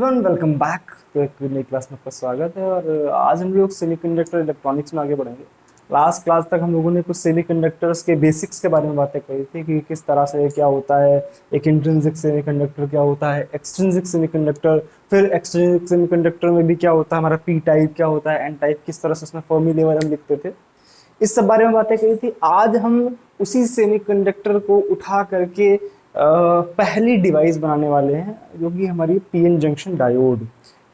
Everyone, welcome back. तो एक नई क्लास में आपका स्वागत है। और आज हम लोग सेमीकंडक्टर इलेक्ट्रॉनिक्स में आगे बढ़ेंगे। लास्ट क्लास तक हम लोगों ने कुछ सेमीकंडक्टर्स के बेसिक्स के बारे में बातें करी थी कि किस तरह से क्या होता है, एक इंट्रिंसिक सेमीकंडक्टर क्या होता है, एक्सट्रिंसिक सेमीकंडक्टर, फिर एक्सट्रिंसिक सेमीकंडक्टर में भी क्या होता है, हमारा पी टाइप क्या होता है, एन टाइप, किस तरह से उसमें फर्मी लेवल हम लिखते थे। इस सब बारे में बातें करी थी। आज हम उसी सेमीकंडक्टर को उठा करके पहली डिवाइस बनाने वाले हैं, जो कि हमारी PN junction diode.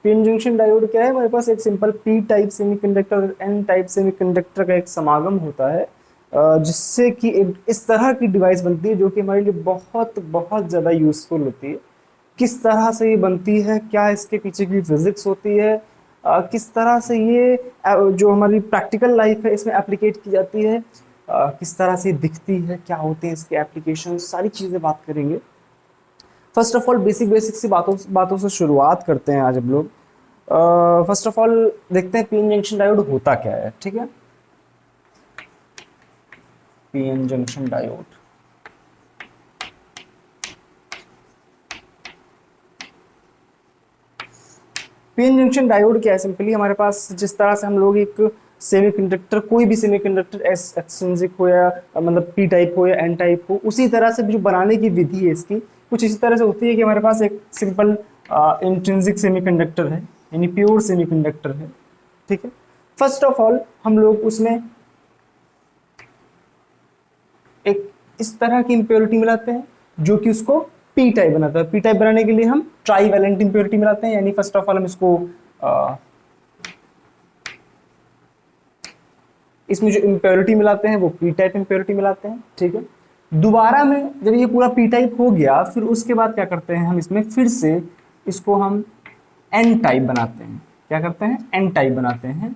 PN junction diode क्या है? हमारे पास एक सिंपल पी टाइप सेमीकंडक्टर और एन टाइप सेमीकंडक्टर का एक समागम होता है, जिससे कि एक इस तरह की डिवाइस बनती है जो कि हमारे लिए बहुत बहुत ज़्यादा यूजफुल होती है। किस तरह से ये बनती है, क्या इसके पीछे की फिजिक्स होती है, किस तरह से ये जो हमारी प्रैक्टिकल लाइफ है इसमें एप्लीकेट की जाती है, किस तरह से दिखती है, क्या होते हैं इसके एप्लीकेशन, सारी चीज़ें बात करेंगे। First of all basic basic सी बातों बातों से शुरुआत करते हैं आज हम लोग। फर्स्ट ऑफ ऑल देखते हैं पीएन जंक्शन डायोड होता क्या है। ठीक है, PN junction diode. PN junction diode क्या है? सिंपली हमारे पास जिस तरह से हम लोग एक सेमीकंडक्टर, कोई भी सेमीकंडक्टर एक्सट्रिंसिक हो या मतलब पी टाइप हो या एन टाइप हो, उसी तरह से जो बनाने की विधि है इसकी कुछ इसी तरह से होती है कि हमारे पास एक सिंपल इंट्रिंसिक सेमीकंडक्टर है, यानी प्योर सेमीकंडक्टर है। ठीक है, फर्स्ट ऑफ ऑल हम लोग उसमें एक इस तरह की इंप्योरिटी मिलाते हैं जो कि उसको पी टाइप बनाता है। पी टाइप बनाने के लिए हम ट्राईवैलेंट इंप्योरिटी मिलाते हैं, यानी फर्स्ट ऑफ ऑल हम इसको इसमें जो इम्प्योरिटी मिलाते हैं वो पी टाइप इम्प्योरिटी मिलाते हैं। ठीक है, दोबारा में जब ये पूरा पी टाइप हो गया, फिर उसके बाद क्या करते हैं, हम इसमें फिर से इसको हम एन टाइप बनाते हैं। क्या करते हैं? एन टाइप बनाते हैं।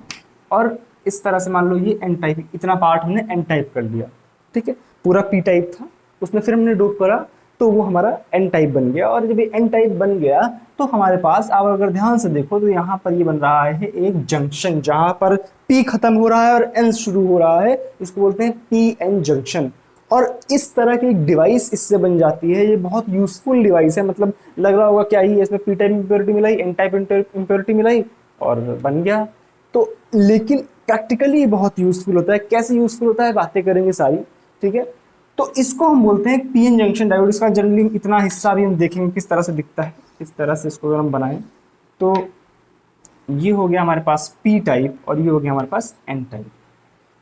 और इस तरह से मान लो ये एन टाइप, इतना पार्ट हमने एन टाइप कर लिया। ठीक है, पूरा पी टाइप था, उसमें फिर हमने डोप करा तो वो हमारा एन टाइप बन गया। और जब ये एन टाइप बन गया तो हमारे पास, आप अगर ध्यान से देखो तो यहाँ पर ये बन रहा है एक जंक्शन, जहां पर पी खत्म हो रहा है और एन शुरू हो रहा है। इसको बोलते हैं पी एन जंक्शन। और इस तरह की एक डिवाइस इससे बन जाती है। ये बहुत यूजफुल डिवाइस है। मतलब लग रहा होगा क्या ही है, इसमें पी टाइप इम्प्योरिटी मिलाई, एन टाइप इम्प्योरिटी मिलाई और बन गया। तो लेकिन प्रैक्टिकली बहुत यूजफुल होता है। कैसे यूजफुल होता है बातें करेंगे सारी। ठीक है, तो इसको हम बोलते हैं पीएन जंक्शन डायोड। इसका जनरली इतना हिस्सा भी हम देखेंगे किस तरह से दिखता है। इस तरह से इसको अगर हम बनाएं तो ये हो गया हमारे पास पी टाइप और ये हो गया हमारे पास एन टाइप।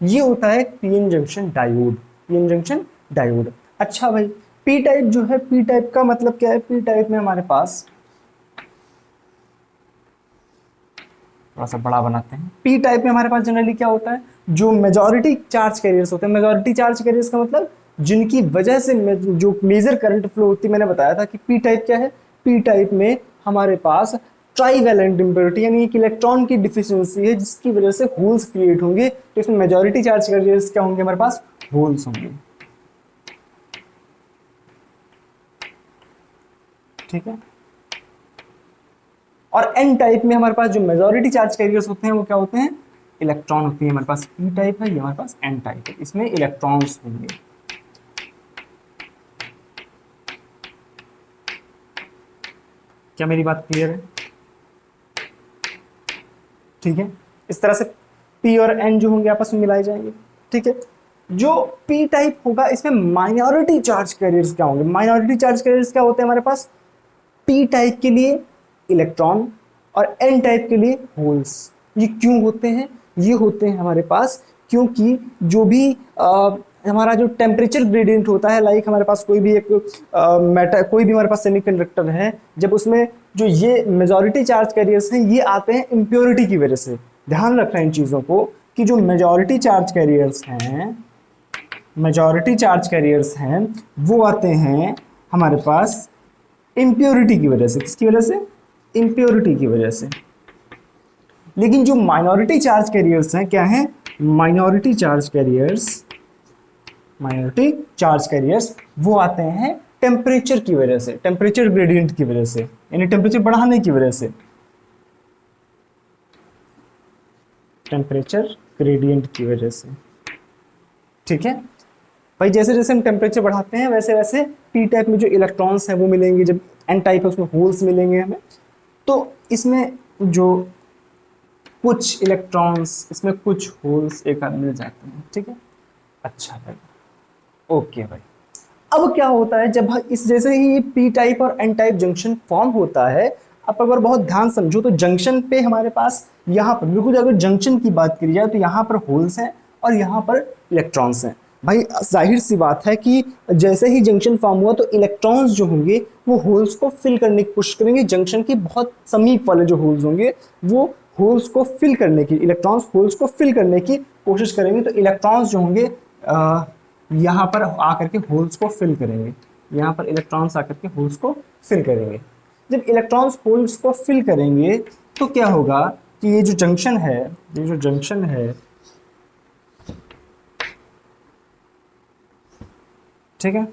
ये होता है PN junction diode. PN junction diode. अच्छा भाई, पी टाइप जो है, पी टाइप का मतलब क्या है? पी टाइप में हमारे पास, थोड़ा सा बड़ा बनाते हैं, पी टाइप में हमारे पास जनरली क्या होता है, जो मेजॉरिटी चार्ज कैरियर्स होते हैं। मेजॉरिटी चार्ज कैरियर्स का मतलब जिनकी वजह से जो मेजर करंट फ्लो होती है। मैंने बताया था कि पी टाइप क्या है। पी टाइप में हमारे पास ट्राईवैलेंट इंप्योरिटी, यानी एक इलेक्ट्रॉन की डिफिशियंसी है जिसकी वजह से होल्स क्रिएट होंगे। तो इसमें मेजॉरिटी चार्ज कैरियर्स क्या होंगे? हमारे पास होल्स होंगे। ठीक है, और एन टाइप में हमारे पास जो मेजॉरिटी चार्ज कैरियर्स होते हैं वो क्या होते हैं? इलेक्ट्रॉन होती है। हमारे पास पी टाइप है, ये हमारे पास एन टाइप है, इसमें इलेक्ट्रॉन्स होंगे। क्या मेरी बात क्लियर है? ठीक है, इस तरह से पी और एन जो होंगे आपस में मिलाए जाएंगे। ठीक है, जो पी टाइप होगा इसमें माइनॉरिटी चार्ज कैरियर्स क्या होंगे? माइनॉरिटी चार्ज कैरियर्स क्या होते हैं हमारे पास? पी टाइप के लिए इलेक्ट्रॉन और एन टाइप के लिए होल्स। ये क्यों होते हैं? ये होते हैं हमारे पास क्योंकि जो भी हमारा जो टेम्परेचर ग्रेडियंट होता है, लाइक हमारे पास कोई भी एक मैटर, कोई भी हमारे पास सेमीकंडक्टर है, जब उसमें जो ये मेजॉरिटी चार्ज कैरियर्स हैं ये आते हैं इम्प्योरिटी की वजह से। ध्यान रखना इन चीज़ों को कि जो मेजॉरिटी चार्ज कैरियर्स हैं, मेजॉरिटी चार्ज कैरियर्स हैं वो आते हैं हमारे पास इम्प्योरिटी की वजह से। किसकी वजह से? इम्प्योरिटी की वजह से। लेकिन जो माइनॉरिटी चार्ज कैरियर्स हैं, क्या हैं? Minority charge carriers, minority charge carriers वो आते हैं टेम्परेचर की वजह से, टेम्परेचर ग्रेडियंट की वजह से, यानी टेम्परेचर बढ़ाने की वजह से, टेम्परेचर ग्रेडियंट की वजह से। ठीक है भाई, जैसे जैसे हम टेम्परेचर बढ़ाते हैं वैसे वैसे पी टाइप में जो इलेक्ट्रॉन्स हैं वो मिलेंगे, जब एन टाइप है उसमें होल्स मिलेंगे हमें। तो इसमें जो कुछ इलेक्ट्रॉन्स, इसमें कुछ होल्स एक साथ मिल जाते हैं, ठीक है। अच्छा भाई, ओके भाई। अब क्या होता है जब इस जैसे ही ये पी टाइप और एन टाइप जंक्शन फॉर्म होता है, आप अगर बहुत ध्यान समझो तो जंक्शन पे हमारे पास यहाँ पर बिल्कुल अगर जंक्शन की बात करी जाए तो यहाँ पर होल्स हैं और यहाँ पर इलेक्ट्रॉन्स हैं। भाई जाहिर सी बात है कि जैसे ही जंक्शन फॉर्म हुआ तो इलेक्ट्रॉन्स जो होंगे वो होल्स को फिल करने की कोशिश करेंगे। जंक्शन के बहुत समीप वाले जो होल्स होंगे वो होल्स को फिल करने की, इलेक्ट्रॉन्स होल्स को फिल करने की कोशिश करेंगे। तो इलेक्ट्रॉन्स जो होंगे यहाँ पर आकर के होल्स को फिल करेंगे, यहाँ पर इलेक्ट्रॉन्स आकर के होल्स को फिल करेंगे। जब इलेक्ट्रॉन्स होल्स को फिल करेंगे तो क्या होगा कि ये जो जंक्शन है, ये जो जंक्शन है, ठीक है,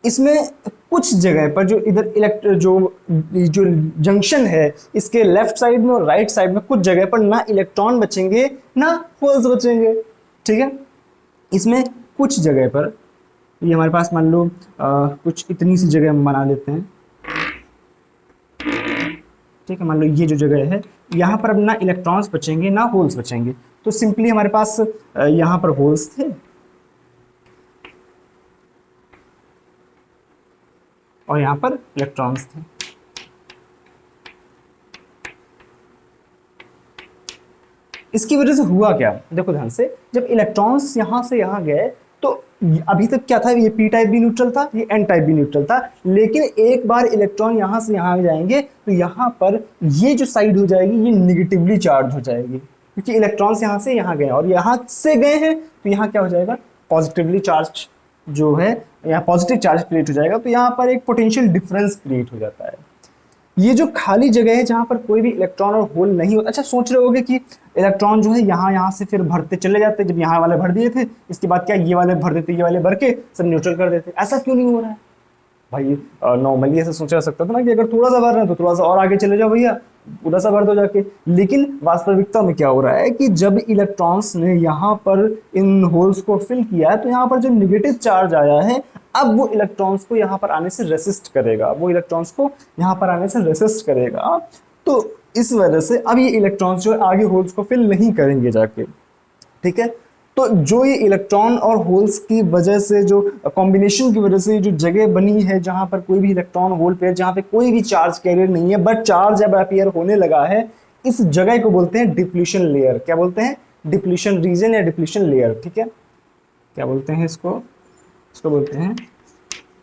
इसमें कुछ जगह पर जो इधर जो जंक्शन है इसके लेफ्ट साइड में और राइट साइड में कुछ जगह पर ना इलेक्ट्रॉन बचेंगे ना होल्स बचेंगे, ठीक है। इसमें कुछ जगह पर ये हमारे पास मान लो कुछ इतनी सी जगह हम बना लेते हैं, ठीक है। मान लो ये जो जगह है यहाँ पर अब ना इलेक्ट्रॉन्स बचेंगे ना होल्स बचेंगे। तो सिंपली हमारे पास यहाँ पर होल्स थे और यहाँ पर इलेक्ट्रॉन्स थे। इसकी वजह से हुआ क्या, देखो ध्यान से, जब इलेक्ट्रॉन्स यहाँ से यहाँ गए तो अभी तक क्या था, ये पी टाइप भी न्यूट्रल था, ये एन टाइप भी न्यूट्रल था। लेकिन एक बार इलेक्ट्रॉन यहाँ से यहाँ जाएंगे तो यहाँ पर ये जो साइड हो जाएगी ये निगेटिवली चार्ज हो जाएगी, क्योंकि इलेक्ट्रॉन्स यहाँ से यहाँ गए और यहाँ से गए हैं तो यहाँ क्या हो जाएगा, पॉजिटिवली चार्ज जो है, यहाँ पॉजिटिव चार्ज क्रिएट हो जाएगा। तो यहाँ पर एक पोटेंशियल डिफरेंस क्रिएट हो जाता है। ये जो खाली जगह है जहाँ पर कोई भी इलेक्ट्रॉन और होल नहीं होता, अच्छा सोच रहे होगे कि इलेक्ट्रॉन जो है यहाँ से फिर भरते चले जाते, जब यहाँ वाले भर दिए थे इसके बाद क्या ये वाले भर देते, ये वाले भर के सब न्यूट्रल कर देते, ऐसा क्यों नहीं हो रहा है भाई। नॉर्मली ऐसा सोचा जा सकता था ना कि अगर थोड़ा सा भर रहे हैं तो थोड़ा सा और आगे चले जाओ भैया, पूरा सा भर दो जाके। लेकिन वास्तविकता में क्या हो रहा है कि जब इलेक्ट्रॉन्स ने यहाँ पर इन होल्स को फिल किया है तो यहाँ पर जो निगेटिव चार्ज आया है अब वो इलेक्ट्रॉन्स को यहाँ पर आने से रेसिस्ट करेगा, वो इलेक्ट्रॉन्स को यहाँ पर आने से रेसिस्ट करेगा। तो इस वजह से अब ये इलेक्ट्रॉन्स जो है आगे होल्स को फिल नहीं करेंगे जाके, ठीक है। तो जो ये इलेक्ट्रॉन और होल्स की वजह से, जो कॉम्बिनेशन की वजह से जो जगह बनी है जहां पर कोई भी इलेक्ट्रॉन होल पेयर, जहां पे कोई भी चार्ज कैरियर नहीं है बट चार्ज अब अपीयर होने लगा है, इस जगह को बोलते हैं डिप्लीशन लेयर। क्या बोलते हैं, डिप्लीशन रीजन या डिप्लीशन लेयर, ठीक है। क्या बोलते हैं इसको, इसको बोलते हैं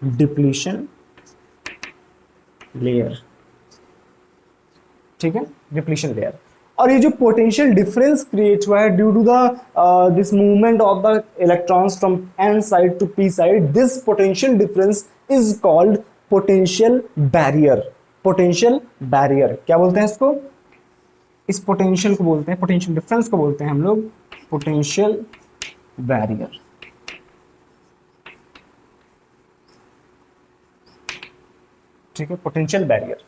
डिप्लीशन लेयर, ठीक है, डिप्लीशन लेयर। और ये जो पोटेंशियल डिफरेंस क्रिएट हुआ है due to the this movement of the electrons from N side to P side, this potential difference is called potential barrier. Potential barrier क्या बोलते हैं इसको, इस पोटेंशियल को बोलते हैं, पोटेंशियल डिफरेंस को बोलते हैं हम लोग पोटेंशियल बैरियर। ठीक है, पोटेंशियल बैरियर।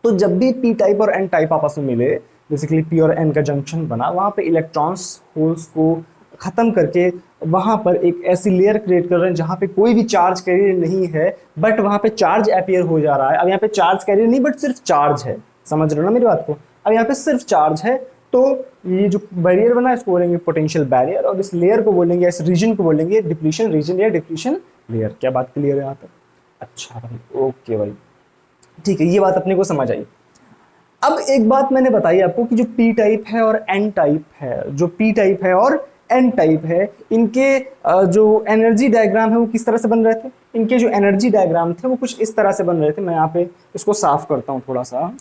तो जब भी पी टाइप और एन टाइप आपस में मिले, बेसिकली पी और एन का जंक्शन बना, वहां पे इलेक्ट्रॉन्स होल्स को खत्म करके वहां पर एक ऐसी लेयर क्रिएट कर रहे हैं जहां पे कोई भी चार्ज कैरियर नहीं है बट वहां पे चार्ज अपीयर हो जा रहा है। अब यहाँ पे चार्ज कैरियर नहीं बट सिर्फ चार्ज है, समझ रहे हो ना मेरी बात को। अब यहाँ पे सिर्फ चार्ज है तो ये जो बैरियर बना इसको बोलेंगे पोटेंशियल बैरियर और इस लेयर को बोलेंगे, इस रीजन को बोलेंगे डिप्लीशन रीजन या डिप्लीशन लेयर। क्या बात क्लियर है यहाँ तक? अच्छा भाई, ओके भाई, ठीक है, ये बात अपने को समझ आई। अब एक बात मैंने बताई आपको कि जो पी टाइप है और एन टाइप है, जो पी टाइप है और एन टाइप है, इनके जो एनर्जी डायग्राम है वो किस तरह से बन रहे थे। इनके जो एनर्जी डायग्राम थे वो कुछ इस तरह से बन रहे थे। मैं यहाँ पे इसको साफ करता हूँ थोड़ा सा।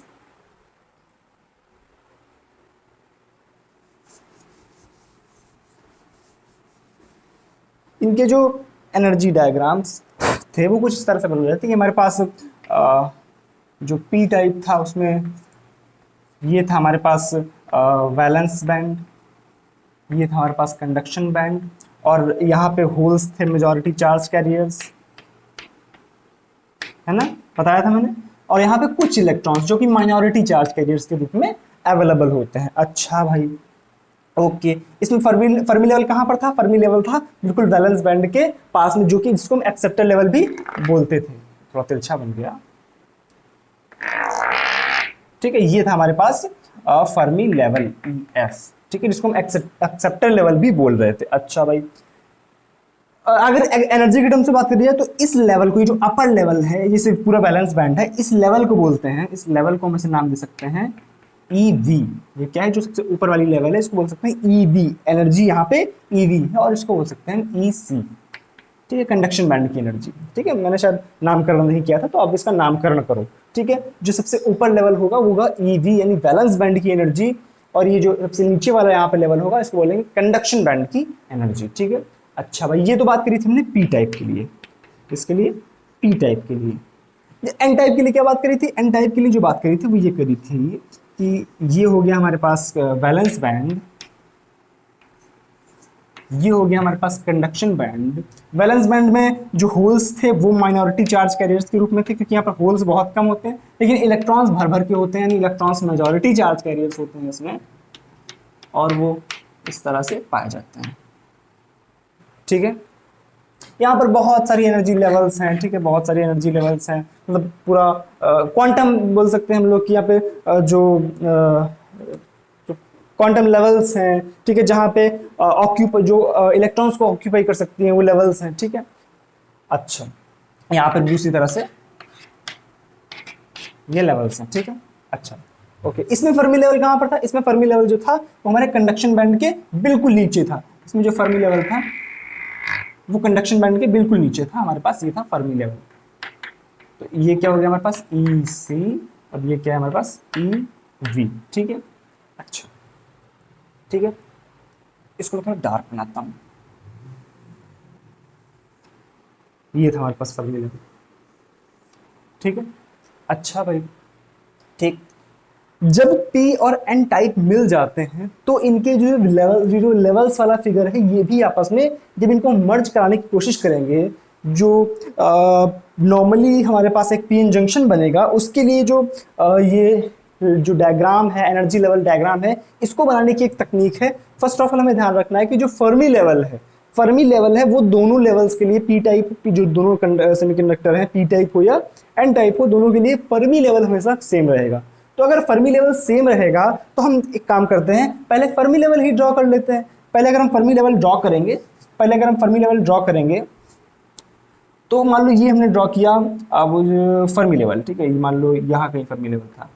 इनके जो एनर्जी डायग्राम्स थे वो कुछ इस तरह से बन रहे थे कि हमारे पास जो पी टाइप था उसमें ये था हमारे पास वैलेंस बैंड, ये था हमारे पास कंडक्शन बैंड और यहाँ पे होल्स थे मेजॉरिटी चार्ज कैरियर्स, है ना, बताया था मैंने। और यहाँ पे कुछ इलेक्ट्रॉन्स जो कि माइनॉरिटी चार्ज कैरियर्स के रूप में अवेलेबल होते हैं। अच्छा भाई, ओके। इसमें फर्मी लेवल कहाँ पर था? फर्मी लेवल था बिल्कुल वैलेंस बैंड के पास में, जो कि जिसको हम एक्सेप्टर लेवल भी बोलते थे। थोड़ा तिरछा बन गया। ठीक है, ये था हमारे पास फर्मी लेवल एफ, ठीक है, जिसको हम एक्सेप्टर लेवल भी बोल रहे थे। अच्छा भाई, अगर एनर्जी के टर्म से बात करिए तो इस लेवल को, ये जो अपर लेवल है, ये सिर्फ पूरा बैलेंस बैंड है, इस लेवल को बोलते हैं, इस लेवल को हम ऐसे नाम दे सकते हैं ईवी। ये क्या है, जो सबसे ऊपर वाली लेवल है, इसको बोल सकते हैं ईवी, एनर्जी यहाँ पे ईवी है, और इसको बोल सकते हैं ईसी, ठीक है, कंडक्शन बैंड की एनर्जी। ठीक है, मैंने शायद नामकरण नहीं किया था, तो आप इसका नामकरण करो। ठीक है, जो सबसे ऊपर लेवल होगा वो होगा ईवी यानी बैलेंस बैंड की एनर्जी, और ये जो सबसे नीचे वाला यहाँ पे लेवल होगा इसको बोलेंगे कंडक्शन बैंड की एनर्जी। ठीक है, अच्छा भाई, ये तो बात करी थी हमने पी टाइप के लिए, इसके लिए पी टाइप के लिए। एन टाइप के लिए क्या बात करी थी, एन टाइप के लिए जो बात करी थी वो ये करी थी कि ये हो गया हमारे पास बैलेंस बैंड, ये हो गया हमारे पास कंडक्शन बैंड। बैलेंस बैंड में जो होल्स थे वो माइनॉरिटी चार्ज कैरियर्स के रूप में थे, क्योंकि यहाँ पर होल्स बहुत कम होते हैं, लेकिन इलेक्ट्रॉन्स भर भर के होते हैं, यानी इलेक्ट्रॉन्स मेजॉरिटी चार्ज कैरियर्स होते हैं इसमें, और वो इस तरह से पाए जाते हैं। ठीक है, यहाँ पर बहुत सारी एनर्जी लेवल्स हैं। ठीक है, बहुत सारी एनर्जी लेवल्स हैं, मतलब पूरा क्वांटम बोल सकते हैं हम लोग कि यहाँ पे जो क्वांटम लेवल्स हैं, ठीक है, जहाँ पे जो इलेक्ट्रॉन्स को ऑक्यूपाई कर सकती हैं वो लेवल्स हैं। ठीक है, अच्छा, यहाँ पर दूसरी तरह से ये लेवल्स हैं। ठीक है, अच्छा, ओके, इसमें फर्मी लेवल कहाँ पर था, इसमें फर्मी लेवल जो था वो हमारे कंडक्शन बैंड के बिल्कुल नीचे था। इसमें जो फर्मी लेवल था वो कंडक्शन बैंड के बिल्कुल नीचे था, हमारे पास ये था फर्मी लेवल। तो ये क्या हो गया हमारे पास ई सी, और ये क्या है हमारे पास ई वी। ठीक है, अच्छा, ठीक है, इसको थोड़ा डार्क बनाता हूं। ये था हमारे पास फर्मी लेवल। ठीक है, अच्छा भाई, ठीक, जब P और N टाइप मिल जाते हैं तो इनके जो लेवल्स वाला फिगर है ये भी आपस में जब इनको मर्ज कराने की कोशिश करेंगे, जो नॉर्मली हमारे पास एक पी एन जंक्शन बनेगा, उसके लिए ये जो डायग्राम है, एनर्जी लेवल डायग्राम है, इसको बनाने की एक तकनीक है। फर्स्ट ऑफ ऑल हमें ध्यान रखना है कि जो फर्मी लेवल है वो दोनों लेवल्स के लिए पी टाइप, जो दोनों सेमीकंडक्टर हैं, पी टाइप हो या एन टाइप हो, दोनों के लिए फर्मी लेवल हमेशा सेम रहेगा। तो अगर फर्मी लेवल सेम रहेगा तो हम एक काम करते हैं, पहले फर्मी लेवल ही ड्रॉ कर लेते हैं। पहले अगर हम फर्मी लेवल ड्रॉ करेंगे तो मान लो ये हमने ड्रॉ किया, अब फर्मी लेवल, ठीक है, मान लो यहाँ कहीं फर्मी लेवल था।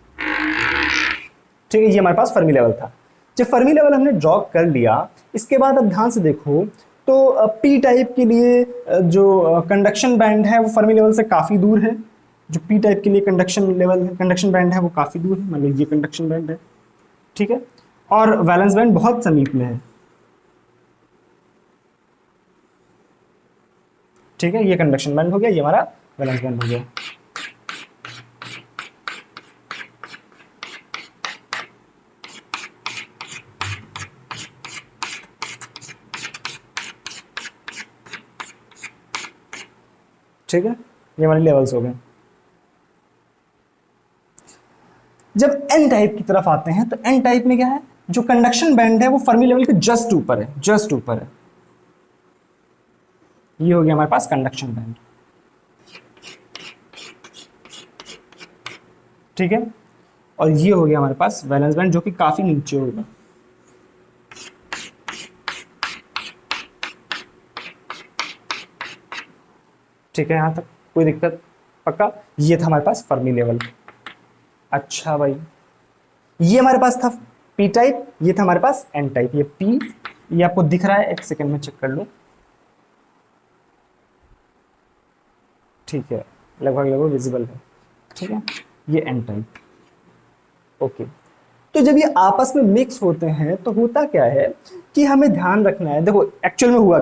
ठीक है, ये हमारे पास फर्मी लेवल था। जब फर्मी लेवल हमने ड्रॉ कर लिया, इसके बाद अब ध्यान से देखो तो पी टाइप के लिए जो कंडक्शन बैंड है वो फर्मी लेवल से काफ़ी दूर है। जो पी टाइप के लिए कंडक्शन बैंड है वो काफ़ी दूर है, मतलब ये कंडक्शन बैंड है। ठीक है, और वैलेंस बैंड बहुत समीप में है। ठीक है, ये कंडक्शन बैंड हो गया, ये हमारा वैलेंस बैंड हो गया। ठीक है, ये हमारे लेवल्स हो गए। जब एन टाइप की तरफ आते हैं तो एन टाइप में क्या है, जो कंडक्शन बैंड है वो फर्मी लेवल के जस्ट ऊपर है, ये हो गया हमारे पास कंडक्शन बैंड। ठीक है, और ये हो गया हमारे पास वैलेंस बैंड, जो कि काफी नीचे होगा। ठीक है, यहां तक कोई दिक्कत पक्का। ये था हमारे पास फर्मी लेवल। अच्छा भाई, ये हमारे पास था पी टाइप, ये था हमारे पास एन टाइप। ये पी, ये आपको दिख रहा है, एक सेकंड में चेक कर लो। ठीक है, लगभग विजिबल है। ठीक है, ये एन टाइप। ओके, तो जब ये आपस में मिक्स होते हैं तो होता क्या है कि हमें ध्यान रखना है। देखो एक्चुअल में हुआ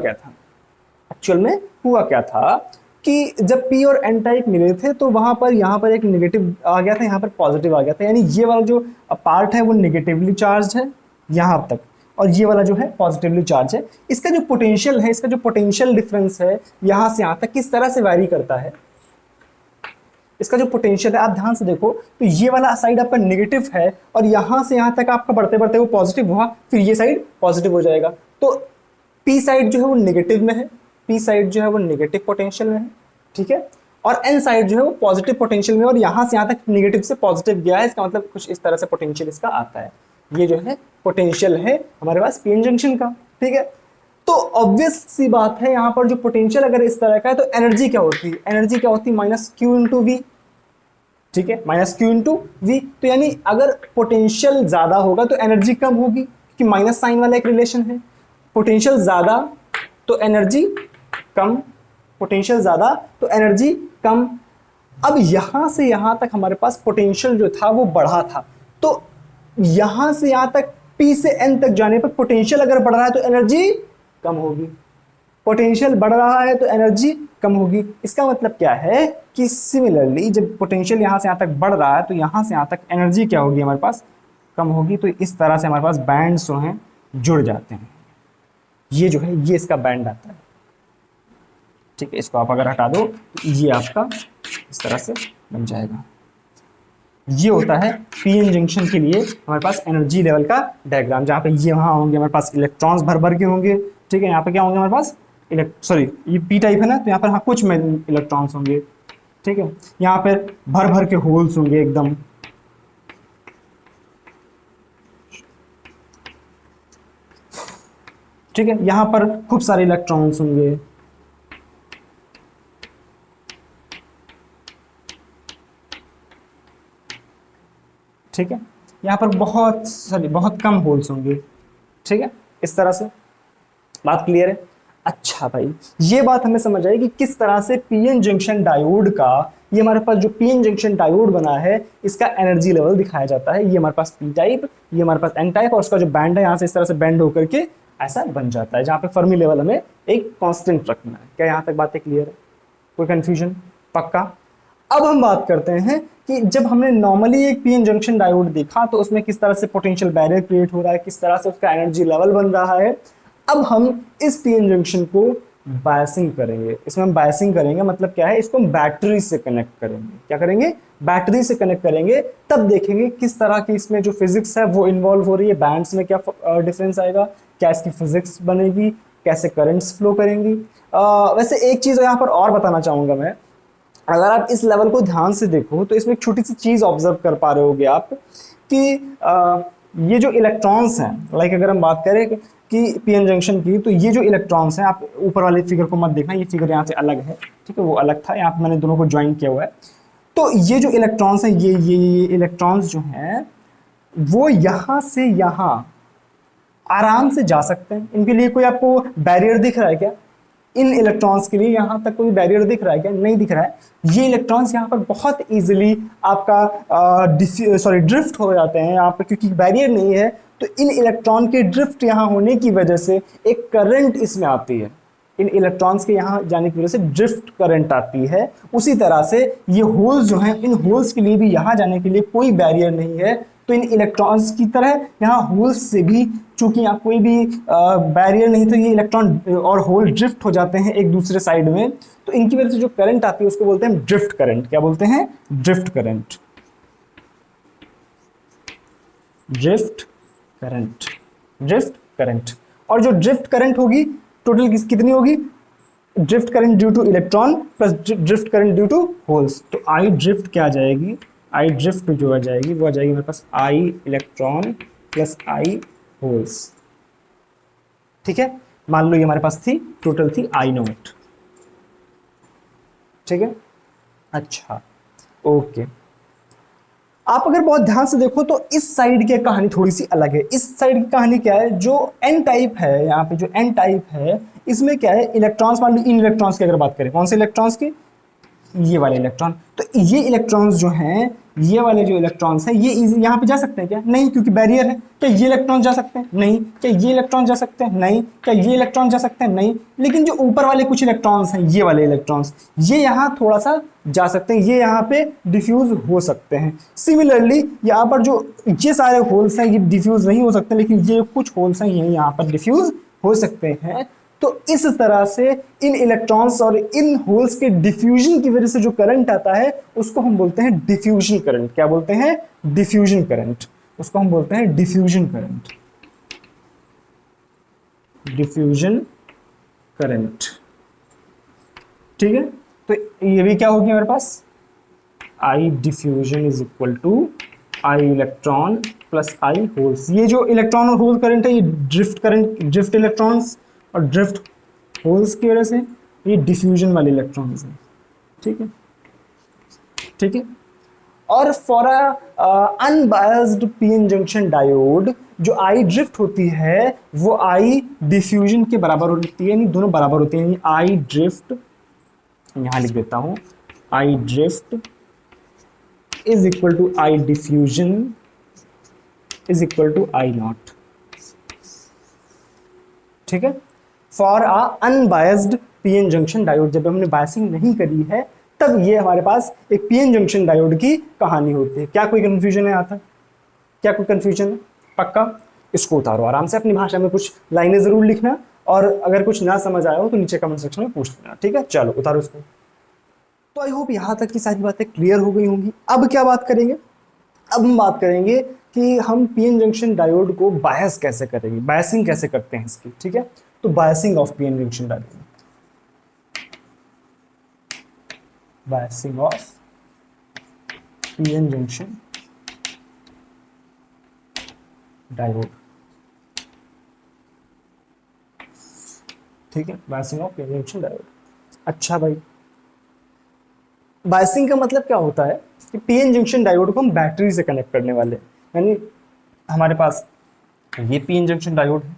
क्या था कि जब P और N टाइप मिले थे तो वहां पर यहाँ पर एक नेगेटिव आ गया था, यहाँ पर पॉजिटिव आ गया था, यानी ये वाला जो पार्ट है वो नेगेटिवली चार्ज है यहाँ तक, और ये वाला जो है पॉजिटिवली चार्ज है। इसका जो पोटेंशियल डिफरेंस है यहाँ से यहाँ तक किस तरह से वैरी करता है, इसका जो पोटेंशियल है आप ध्यान से देखो तो ये वाला साइड आपका नेगेटिव है, और यहाँ से यहाँ तक आपका बढ़ते बढ़ते वो पॉजिटिव हुआ, फिर ये साइड पॉजिटिव हो जाएगा। तो पी साइड जो है वो नेगेटिव में है, पी साइड जो है वो नेगेटिव पोटेंशियल में है। ठीक है, और एन साइड जो है वो पॉजिटिव पोटेंशियल में और यहां से यहां तक नेगेटिव से पॉजिटिव गया है, इसका मतलब कुछ इस तरह से पोटेंशियल इसका आता है। ये जो है पोटेंशियल है हमारे पास पीएन जंक्शन का, ठीक है। तो ऑब्वियस सी बात है यहाँ पर जो पोटेंशियल अगर इस तरह का है तो एनर्जी क्या होती है, एनर्जी क्या होती है माइनस क्यू इंटू वी, ठीक है, माइनस क्यू इंटू वी। तो यानी अगर पोटेंशियल ज्यादा होगा तो एनर्जी कम होगी, क्योंकि माइनस साइन वाला एक रिलेशन है। पोटेंशियल ज्यादा तो एनर्जी कम, पोटेंशियल ज्यादा तो एनर्जी कम। अब यहां से यहां तक हमारे पास पोटेंशियल जो था वो बढ़ा था, तो यहां से यहां तक P से N तक जाने पर पोटेंशियल अगर बढ़ रहा है तो एनर्जी कम होगी, पोटेंशियल बढ़ रहा है तो एनर्जी कम होगी। इसका मतलब क्या है कि सिमिलरली जब पोटेंशियल यहां से यहां तक बढ़ रहा है तो यहां से यहां तक एनर्जी क्या होगी हमारे पास, कम होगी। तो इस तरह से हमारे पास बैंड्स जो हैं जुड़ जाते हैं। ये जो है ये इसका बैंड आता है, ठीक है। इसको आप अगर हटा दो तो ये आपका इस तरह से बन जाएगा। ये होता है पीएन जंक्शन के लिए हमारे पास एनर्जी लेवल का डायग्राम, जहाँ पे ये वहाँ होंगे हमारे पास इलेक्ट्रॉन्स भर भर के होंगे, ठीक है। यहाँ पे क्या होंगे हमारे पास सॉरी ये पी टाइप है ना, तो यहाँ पर हाँ कुछ में इलेक्ट्रॉन्स होंगे, ठीक है। यहाँ पर भर भर के होल्स होंगे एकदम, ठीक है। यहाँ पर खूब सारे इलेक्ट्रॉन्स होंगे, ठीक है। यहाँ पर बहुत कम होल्स होंगे, ठीक है। इस तरह से बात क्लियर है। अच्छा भाई, ये बात हमें समझ आई कि किस तरह से पीएन जंक्शन डायोड का, ये हमारे पास जो पीएन जंक्शन डायोड बना है इसका एनर्जी लेवल दिखाया जाता है। ये हमारे पास पी टाइप, ये हमारे पास एन टाइप, और उसका जो बैंड है यहाँ से इस तरह से बैंड होकर के ऐसा बन जाता है, जहाँ पे फर्मी लेवल हमें एक कांस्टेंट रखना है। क्या यहाँ तक बातें क्लियर है? कोई कंफ्यूजन? पक्का। अब हम बात करते हैं कि जब हमने नॉर्मली एक पीएन जंक्शन डायोड देखा तो उसमें किस तरह से पोटेंशियल बैरियर क्रिएट हो रहा है, किस तरह से उसका एनर्जी लेवल बन रहा है। अब हम इस पीएन जंक्शन को बायसिंग करेंगे। इसमें हम बायसिंग करेंगे मतलब क्या है, इसको हम बैटरी से कनेक्ट करेंगे। क्या करेंगे? बैटरी से कनेक्ट करेंगे। तब देखेंगे किस तरह की इसमें जो फिजिक्स है वो इन्वॉल्व हो रही है, बैंड्स में क्या डिफरेंस आएगा, क्या इसकी फिजिक्स बनेगी, कैसे करंट्स फ्लो करेंगी। वैसे एक चीज यहाँ पर और बताना चाहूंगा मैं, अगर आप इस लेवल को ध्यान से देखो तो इसमें एक छोटी सी चीज ऑब्जर्व कर पा रहे होगे आप कि ये जो इलेक्ट्रॉन्स हैं, लाइक अगर हम बात करें कि पीएन जंक्शन की, तो ये जो इलेक्ट्रॉन्स हैं, आप ऊपर वाले फिगर को मत देखना, ये फिगर यहाँ से अलग है, ठीक है, वो अलग था, यहाँ पे मैंने दोनों को ज्वाइन किया हुआ है। तो ये जो इलेक्ट्रॉन्स हैं, ये इलेक्ट्रॉन्स जो हैं वो यहाँ से यहाँ आराम से जा सकते हैं। इनके लिए कोई आपको बैरियर दिख रहा है क्या? इन इलेक्ट्रॉन्स के लिए यहाँ तक कोई बैरियर दिख रहा है क्या? नहीं दिख रहा है। ये इलेक्ट्रॉन्स यहाँ पर बहुत इजीली आपका ड्रिफ्ट हो जाते हैं यहाँ पर, क्योंकि बैरियर नहीं है। तो इन इलेक्ट्रॉन के ड्रिफ्ट यहाँ होने की वजह से एक करंट इसमें आती है, इन इलेक्ट्रॉन्स के यहाँ जाने की वजह से ड्रिफ्ट करंट आती है। उसी तरह से ये होल्स जो हैं, इन होल्स के लिए भी यहाँ जाने के लिए कोई बैरियर नहीं है। तो इन इलेक्ट्रॉन्स की तरह यहाँ होल्स से भी चूंकि यहाँ कोई भी बैरियर नहीं, तो ये इलेक्ट्रॉन और होल ड्रिफ्ट हो जाते हैं एक दूसरे साइड में। तो इनकी वजह से जो करंट आती है उसको बोलते हैं ड्रिफ्ट करंट। क्या बोलते हैं? Drift current. Drift current, drift current. और जो ड्रिफ्ट करंट होगी टोटल कितनी होगी? Drift current due to electron plus drift current due to holes. तो आई ड्रिफ्ट क्या आ जाएगी? आई ड्रिफ्ट जो आ जाएगी वो आ जाएगी मेरे पास आई इलेक्ट्रॉन प्लस आई होल्स, ठीक है। मान लो ये हमारे पास थी, टोटल थी आई नॉट, ठीक है। अच्छा, ओके। आप अगर बहुत ध्यान से देखो तो इस साइड की कहानी थोड़ी सी अलग है। इस साइड की कहानी क्या है? जो एन टाइप है, यहाँ पे जो एन टाइप है, इसमें क्या है, इलेक्ट्रॉन्स, मान लो इन इलेक्ट्रॉन्स की अगर बात करें, कौन से इलेक्ट्रॉन्स की? ये वाले इलेक्ट्रॉन। तो ये इलेक्ट्रॉन्स जो हैं, ये वाले जो इलेक्ट्रॉन्स हैं, ये यहाँ पे जा सकते हैं क्या? नहीं, क्योंकि बैरियर है। क्या ये इलेक्ट्रॉन जा सकते हैं? नहीं। क्या ये इलेक्ट्रॉन जा सकते हैं? नहीं। क्या ये इलेक्ट्रॉन जा सकते हैं? नहीं। लेकिन जो ऊपर वाले कुछ इलेक्ट्रॉन्स हैं, ये वाले इलेक्ट्रॉन्स, ये यहाँ थोड़ा सा जा सकते हैं, ये यहाँ पे डिफ्यूज हो सकते हैं। सिमिलरली यहाँ पर जो ये सारे होल्स हैं ये डिफ्यूज नहीं हो सकते, लेकिन ये कुछ होल्स हैं ये यहाँ पर डिफ्यूज हो सकते हैं। तो इस तरह से इन इलेक्ट्रॉन्स और इन होल्स के डिफ्यूजन की वजह से जो करंट आता है उसको हम बोलते हैं डिफ्यूजन करंट। क्या बोलते हैं? Diffusion current. उसको हम बोलते हैं डिफ्यूजन करंट। डिफ्यूजन करंट, ठीक है। तो ये भी क्या होगी हमारे पास, I diffusion is equal to I electron plus I holes. ये जो इलेक्ट्रॉन और होल करंट है ये ड्रिफ्ट करंट, ड्रिफ्ट इलेक्ट्रॉन्स और ड्रिफ्ट होल्स की वजह से ये डिफ्यूजन वाले इलेक्ट्रॉन्स हैं। ठीक है, ठीक है। और for unbiased PN junction diode जो आई ड्रिफ्ट होती है वो आई डिफ्यूजन के बराबर होती है, यानी दोनों बराबर होते हैं। आई ड्रिफ्ट, यहां लिख देता हूं, I drift is equal to I diffusion is equal to I naught. ठीक है, for a unbiased PN junction diode, जब हमने बायसिंग नहीं करी है तब ये हमारे पास एक पीएन जंक्शन डायोड की कहानी होती है। क्या कोई कंफ्यूजन है यहाँ तक? क्या कोई कंफ्यूजन है? पक्का? इसको उतारो आराम से, अपनी भाषा में कुछ लाइनें जरूर लिखना, और अगर कुछ ना समझ आया हो तो नीचे कमेंट सेक्शन में पूछ लेना। ठीक है, चलो उतारो इसको। तो आई होप यहाँ तक की सारी बातें क्लियर हो गई होंगी। अब क्या बात करेंगे? अब हम बात करेंगे कि हम पीएन जंक्शन डायोड को बायस कैसे करेंगे, बायसिंग कैसे करते हैं इसकी। ठीक है, तो biasing of PN junction diode, biasing of PN junction diode. ठीक है, biasing of PN junction diode. अच्छा भाई, बायसिंग का मतलब क्या होता है कि पीएन जंक्शन डायोड को हम बैटरी से कनेक्ट करने वाले, यानी हमारे पास ये पीएन जंक्शन डायोड है।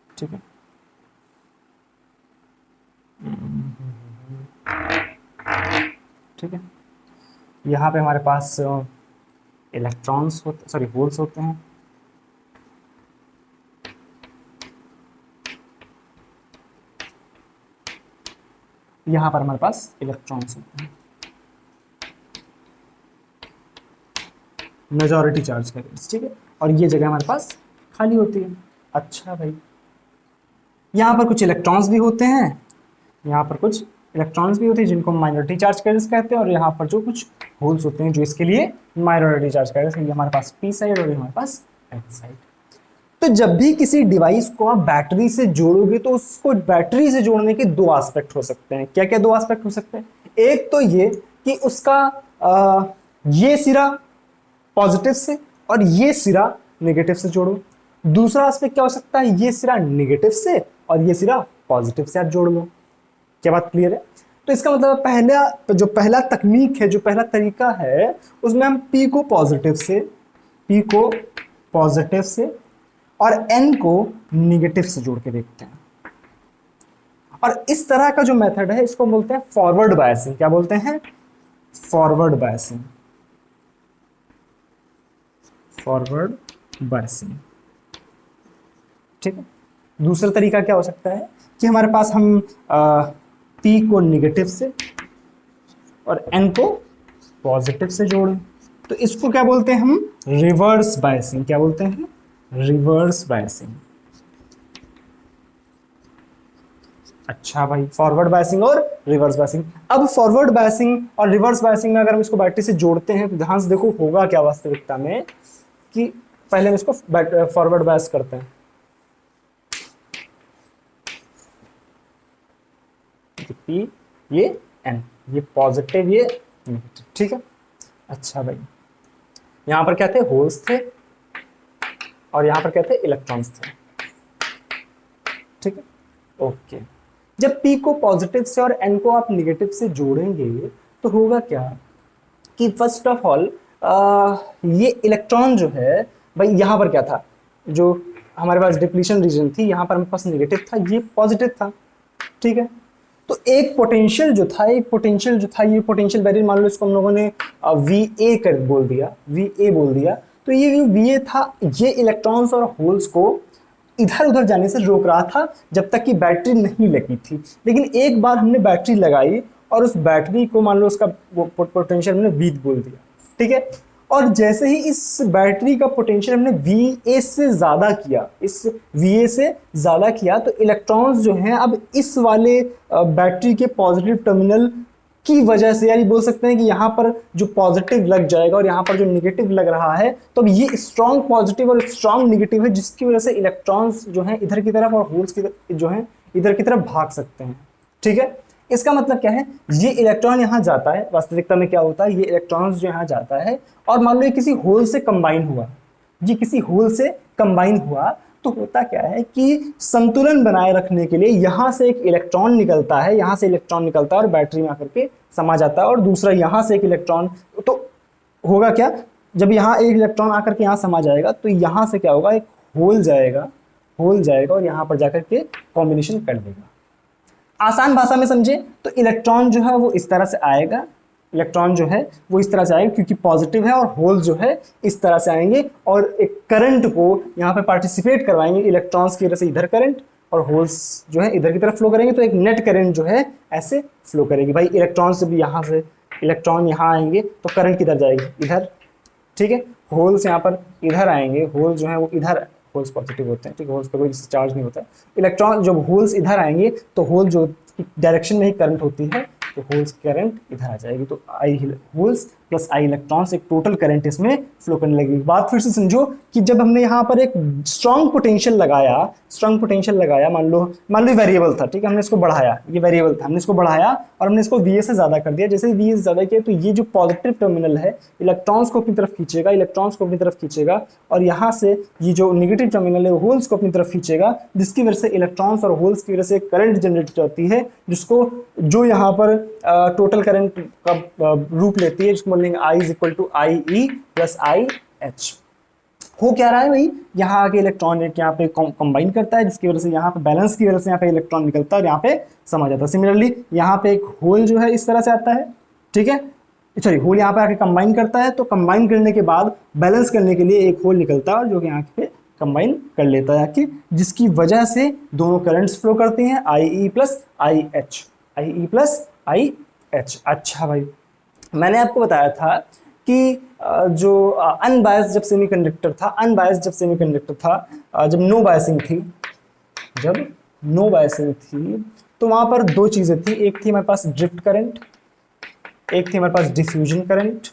ठीक है, ठीक है, यहाँ पे हमारे पास इलेक्ट्रॉन्स होते, सॉरी होल्स होते हैं। यहाँ पर हमारे पास इलेक्ट्रॉन्स होते हैं, मेजॉरिटी चार्ज कैरियर्स। ठीक है, और ये जगह हमारे पास खाली होती है। अच्छा भाई, यहाँ पर कुछ इलेक्ट्रॉन्स भी होते हैं, यहाँ पर कुछ इलेक्ट्रॉन्स भी होते हैं जिनको माइनॉरिटी चार्ज कैरियर्स कहते हैं, और यहाँ पर जो कुछ होल्स होते हैं जो इसके लिए माइनॉरिटी चार्ज कैरियर्स। ये हमारे पास पी साइड और ये हमारे पास एन साइड। तो जब भी किसी डिवाइस को आप बैटरी से जोड़ोगे तो उसको बैटरी से जोड़ने के दो एस्पेक्ट हो सकते हैं। क्या क्या दो एस्पेक्ट हो सकते हैं? एक तो ये कि उसका ये सिरा पॉजिटिव से और ये सिरा नेगेटिव से जोड़ो। दूसरा एस्पेक्ट क्या हो सकता है? ये सिरा नेगेटिव से और ये सिरा पॉजिटिव से आप जोड़ लो। क्या बात क्लियर है? तो इसका मतलब पहला तकनीक है, जो पहला तरीका है, उसमें हम P को पॉजिटिव से और N को निगेटिव से जोड़ के देखते हैं। और इस तरह का जो मेथड है इसको बोलते हैं फॉरवर्ड बायसिंग। क्या बोलते हैं? Forward biasing. Forward biasing. ठीक है, दूसरा तरीका क्या हो सकता है कि हमारे पास हम P को निगेटिव से और N को पॉजिटिव से जोड़ें, तो इसको क्या बोलते हैं हम? Reverse biasing. क्या बोलते हैं? Reverse biasing. अच्छा भाई, फॉरवर्ड बायसिंग और रिवर्स बायसिंग। अब फॉरवर्ड बायसिंग और रिवर्स बायसिंग में अगर हम इसको बैटरी से जोड़ते हैं तो ध्यान से देखो होगा क्या वास्तविकता में, कि पहले हम इसको फॉरवर्ड बायस करते हैं। P, ये N, ये पॉजिटिव, ये नेगेटिव। ठीक है, अच्छा भाई, यहां पर क्या थे? होल्स थे, और यहां पर क्या थे? इलेक्ट्रॉन्स थे। ठीक है, ओके। जब P को पॉजिटिव से और N को आप निगेटिव से जोड़ेंगे तो होगा क्या कि फर्स्ट ऑफ ऑल ये इलेक्ट्रॉन जो है भाई, यहां पर क्या था? जो हमारे पास डिप्लीशन रीजन थी, यहां पर हमारे पास निगेटिव था, ये पॉजिटिव था। ठीक है, तो एक पोटेंशियल जो था, ये पोटेंशियल बैरियर मान लो इसको हम लोगों ने VA कर बोल दिया, VA बोल दिया। तो ये जो VA था, ये इलेक्ट्रॉन्स और होल्स को इधर उधर जाने से रोक रहा था जब तक कि बैटरी नहीं लगी थी। लेकिन एक बार हमने बैटरी लगाई और उस बैटरी को मान लो उसका पोटेंशियल हमने V बोल दिया। ठीक है, और जैसे ही इस बैटरी का पोटेंशियल हमने VA से ज़्यादा किया, इस VA से ज़्यादा किया, तो इलेक्ट्रॉन्स जो हैं अब इस वाले बैटरी के पॉजिटिव टर्मिनल की वजह से, यानी बोल सकते हैं कि यहाँ पर जो पॉजिटिव लग जाएगा और यहाँ पर जो निगेटिव लग रहा है, तो अब ये स्ट्रॉन्ग पॉजिटिव और स्ट्रॉन्ग निगेटिव है, जिसकी वजह से इलेक्ट्रॉन्स जो हैं इधर की तरफ और होल्स की जो हैं इधर की तरफ भाग सकते हैं। ठीक है, इसका मतलब क्या है, ये इलेक्ट्रॉन यहाँ जाता है, वास्तविकता में क्या होता है, ये इलेक्ट्रॉन जो यहाँ जाता है और मान लो ये किसी होल से कंबाइन हुआ, ये किसी होल से कंबाइन हुआ, तो होता क्या है कि संतुलन बनाए रखने के लिए यहां से एक इलेक्ट्रॉन निकलता है, यहां से इलेक्ट्रॉन निकलता है और बैटरी में आकर के समा जाता है, और दूसरा यहां से एक इलेक्ट्रॉन, तो होगा क्या, जब यहाँ एक इलेक्ट्रॉन आकर के यहाँ समा जाएगा तो यहाँ से क्या होगा, एक होल जाएगा, होल जाएगा और यहाँ पर जाकर के कॉम्बिनेशन कर देगा। आसान भाषा में समझे तो इलेक्ट्रॉन जो है वो इस तरह से आएगा, इलेक्ट्रॉन जो है वो इस तरह से आएगा क्योंकि पॉजिटिव है, और होल जो है इस तरह से आएंगे और एक करंट को यहाँ पे पार्टिसिपेट करवाएंगे, इलेक्ट्रॉन्स की वजह से इधर करंट और होल्स जो है इधर की तरफ फ्लो करेंगे, तो एक नेट करंट जो है ऐसे फ्लो करेगी। भाई इलेक्ट्रॉन से भी यहाँ से इलेक्ट्रॉन यहाँ आएंगे तो करंट किधर जाएगी, इधर, ठीक है। होल्स यहाँ पर इधर आएंगे, होल जो है वो इधर, होल्स पॉजिटिव होते हैं, ठीक है, होल्स पर कोई चार्ज नहीं होता है। इलेक्ट्रॉन जब होल्स इधर आएंगे तो होल जो डायरेक्शन में ही करंट होती है, तो होल्स करंट इधर आ जाएगी, तो आई होल्स प्लस आई इलेक्ट्रॉन्स, एक टोटल करंट इसमें फ्लो करने लगेगी। बात फिर से समझो कि जब हमने यहाँ पर एक स्ट्रॉन्ग पोटेंशियल लगाया, स्ट्रॉन्ग पोटेंशियल लगाया, मान लो वेरिएबल था, ठीक है, हमने इसको बढ़ाया, ये वेरिएबल था, हमने इसको बढ़ाया और हमने इसको वी से ज्यादा कर दिया। जैसे वी ज्यादा किया तो ये जो पॉजिटिव टर्मिनल है इलेक्ट्रॉन्स को अपनी तरफ खींचेगा, इलेक्ट्रॉन्स को अपनी तरफ खींचेगा, और यहाँ से ये जो नेगेटिव टर्मिनल है होल्स को अपनी तरफ खींचेगा, जिसकी वजह से इलेक्ट्रॉन्स और होल्स की वजह से करंट जनरेट होती है, जिसको जो यहाँ पर टोटल करंट का रूप लेती है, जिसको बोलेंगे I is equal to I E plus I H. हो क्या रहा है भाई, यहाँ आके इलेक्ट्रॉन यहाँ पे कंबाइन करता है, जिसकी वजह से यहाँ पे बैलेंस की वजह से यहाँ पे इलेक्ट्रॉन निकलता है और यहाँ पे समा जाता है। सिमिलरली यहाँ पे एक होल जो है इस तरह से आता है, ठीक है, सॉरी होल यहाँ पे आके कंबाइन करता है, तो कंबाइन करने के बाद बैलेंस करने के लिए एक होल निकलता है और जो कि यहाँ पे कंबाइन कर लेता है, कि जिसकी वजह से दोनों करंट्स फ्लो करती हैं, I E plus I H, I E plus I H. अच्छा भाई, मैंने आपको बताया था कि जो अनबायस्ड जब सेमीकंडक्टर था, अनबायस्ड जब सेमीकंडक्टर था, जब नो बायसिंग थी, जब नो बायसिंग थी तो वहां पर दो चीजें थी, एक थी हमारे पास ड्रिफ्ट करंट, एक थी हमारे पास डिफ्यूजन करंट,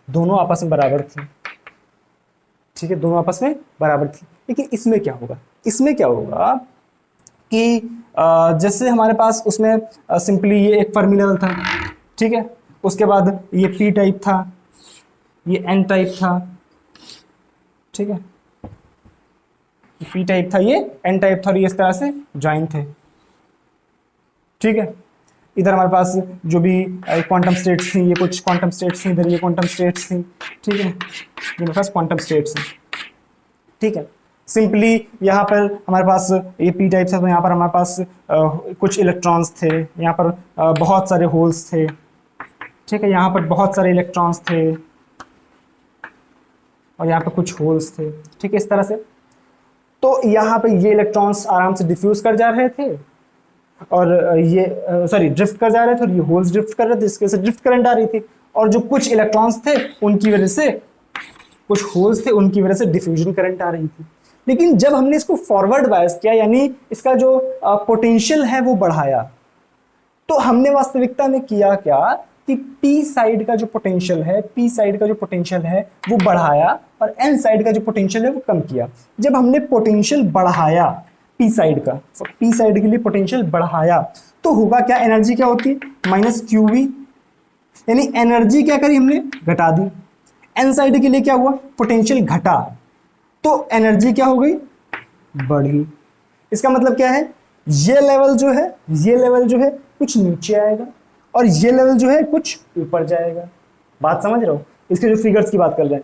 दोनों आपस में बराबर थी, ठीक है, दोनों आपस में बराबर थी। लेकिन इसमें क्या होगा, इसमें क्या होगा कि जैसे हमारे पास उसमें सिंपली ये एक फर्मी लेवल था, ठीक है, उसके बाद ये पी टाइप था, ये एन टाइप था, ठीक है, पी टाइप था, ये एन टाइप था और ये इस तरह से ज्वाइन थे, ठीक है। इधर हमारे पास जो भी क्वांटम स्टेट्स थी, ये कुछ क्वांटम स्टेट्स थी, इधर ये क्वांटम स्टेट्स थी, ठीक है, ये मेरे पास क्वांटम स्टेट्स हैं, ठीक है। सिंपली यहाँ पर हमारे पास ये पी टाइप था, तो यहाँ पर हमारे पास कुछ इलेक्ट्रॉन्स थे, यहाँ पर बहुत सारे होल्स थे, ठीक है, यहाँ पर बहुत सारे इलेक्ट्रॉन्स थे और यहाँ पर कुछ होल्स थे, ठीक है, इस तरह से। तो यहाँ पे ये इलेक्ट्रॉन्स आराम से डिफ्यूज कर जा रहे थे और ये सॉरी ड्रिफ्ट कर जा रहे थे और ये होल्स ड्रिफ्ट कर रहे थे, इसके से ड्रिफ्ट करंट आ रही थी, और जो कुछ इलेक्ट्रॉन्स थे उनकी वजह से, कुछ होल्स थे उनकी वजह से डिफ्यूजन करंट आ रही थी। लेकिन जब हमने इसको फॉरवर्ड बायस किया, यानी इसका जो पोटेंशियल है वो बढ़ाया, तो हमने वास्तविकता में किया क्या कि पी साइड का जो पोटेंशियल है, पी साइड का जो पोटेंशियल है वो बढ़ाया और एन साइड का जो पोटेंशियल है वो कम किया। जब हमने पोटेंशियल बढ़ाया पी साइड का, पी साइड के लिए पोटेंशियल बढ़ाया, तो होगा क्या, एनर्जी क्या होती है माइनस क्यू वी, यानी एनर्जी क्या करी हमने, घटा दी। एन साइड के लिए क्या हुआ, पोटेंशियल घटा, तो एनर्जी क्या हो गई, बढ़ गई। इसका मतलब क्या है, ये लेवल जो है, ये लेवल जो है कुछ नीचे आएगा और ये लेवल जो है कुछ ऊपर जाएगा। बात समझ रहे हो, इसके जो फिगर्स की बात कर रहे हैं,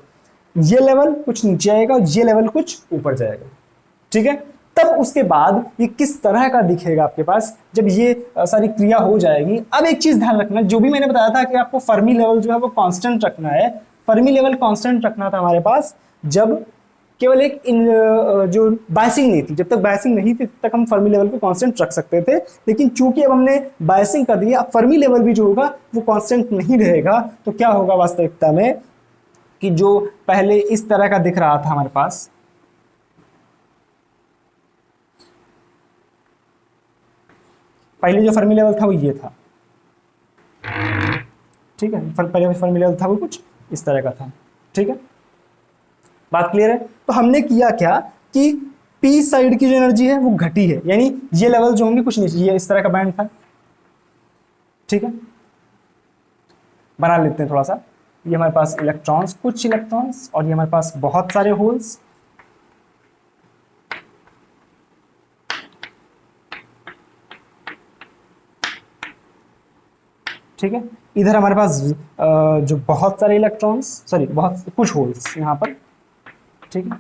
ये लेवल कुछ नीचे आएगा और ये लेवल कुछ ऊपर जाएगा, ठीक है। तब उसके बाद ये किस तरह का दिखेगा आपके पास, जब ये सारी क्रिया हो जाएगी। अब एक चीज ध्यान रखना, जो भी मैंने बताया था कि आपको फर्मी लेवल जो है वो कांस्टेंट रखना है, फर्मी लेवल कांस्टेंट रखना था हमारे पास, जब केवल एक जो बायसिंग नहीं थी, जब तक बायसिंग नहीं थी तब तक हम फर्मी लेवल को कांस्टेंट रख सकते थे। लेकिन चूंकि अब हमने बायसिंग कर दी, अब फर्मी लेवल भी जो होगा वो कांस्टेंट नहीं रहेगा। तो क्या होगा वास्तविकता में कि जो पहले इस तरह का दिख रहा था हमारे पास, पहले जो फर्मी लेवल था वो ये था, ठीक है, पहले फर्मी लेवल था वो कुछ इस तरह का था, ठीक है, बात क्लियर है। तो हमने किया क्या कि पी साइड की जो एनर्जी है वो घटी है, यानी ये लेवल जो होंगे कुछ नीचे, ये इस तरह का बैंड था, ठीक है, बना लेते हैं थोड़ा सा। ये हमारे पास इलेक्ट्रॉन्स, कुछ इलेक्ट्रॉन्स, और ये हमारे पास बहुत सारे होल्स। ठीक है, इधर हमारे पास जो बहुत सारे इलेक्ट्रॉन्स, सॉरी बहुत कुछ होल्स यहाँ पर, ठीक है,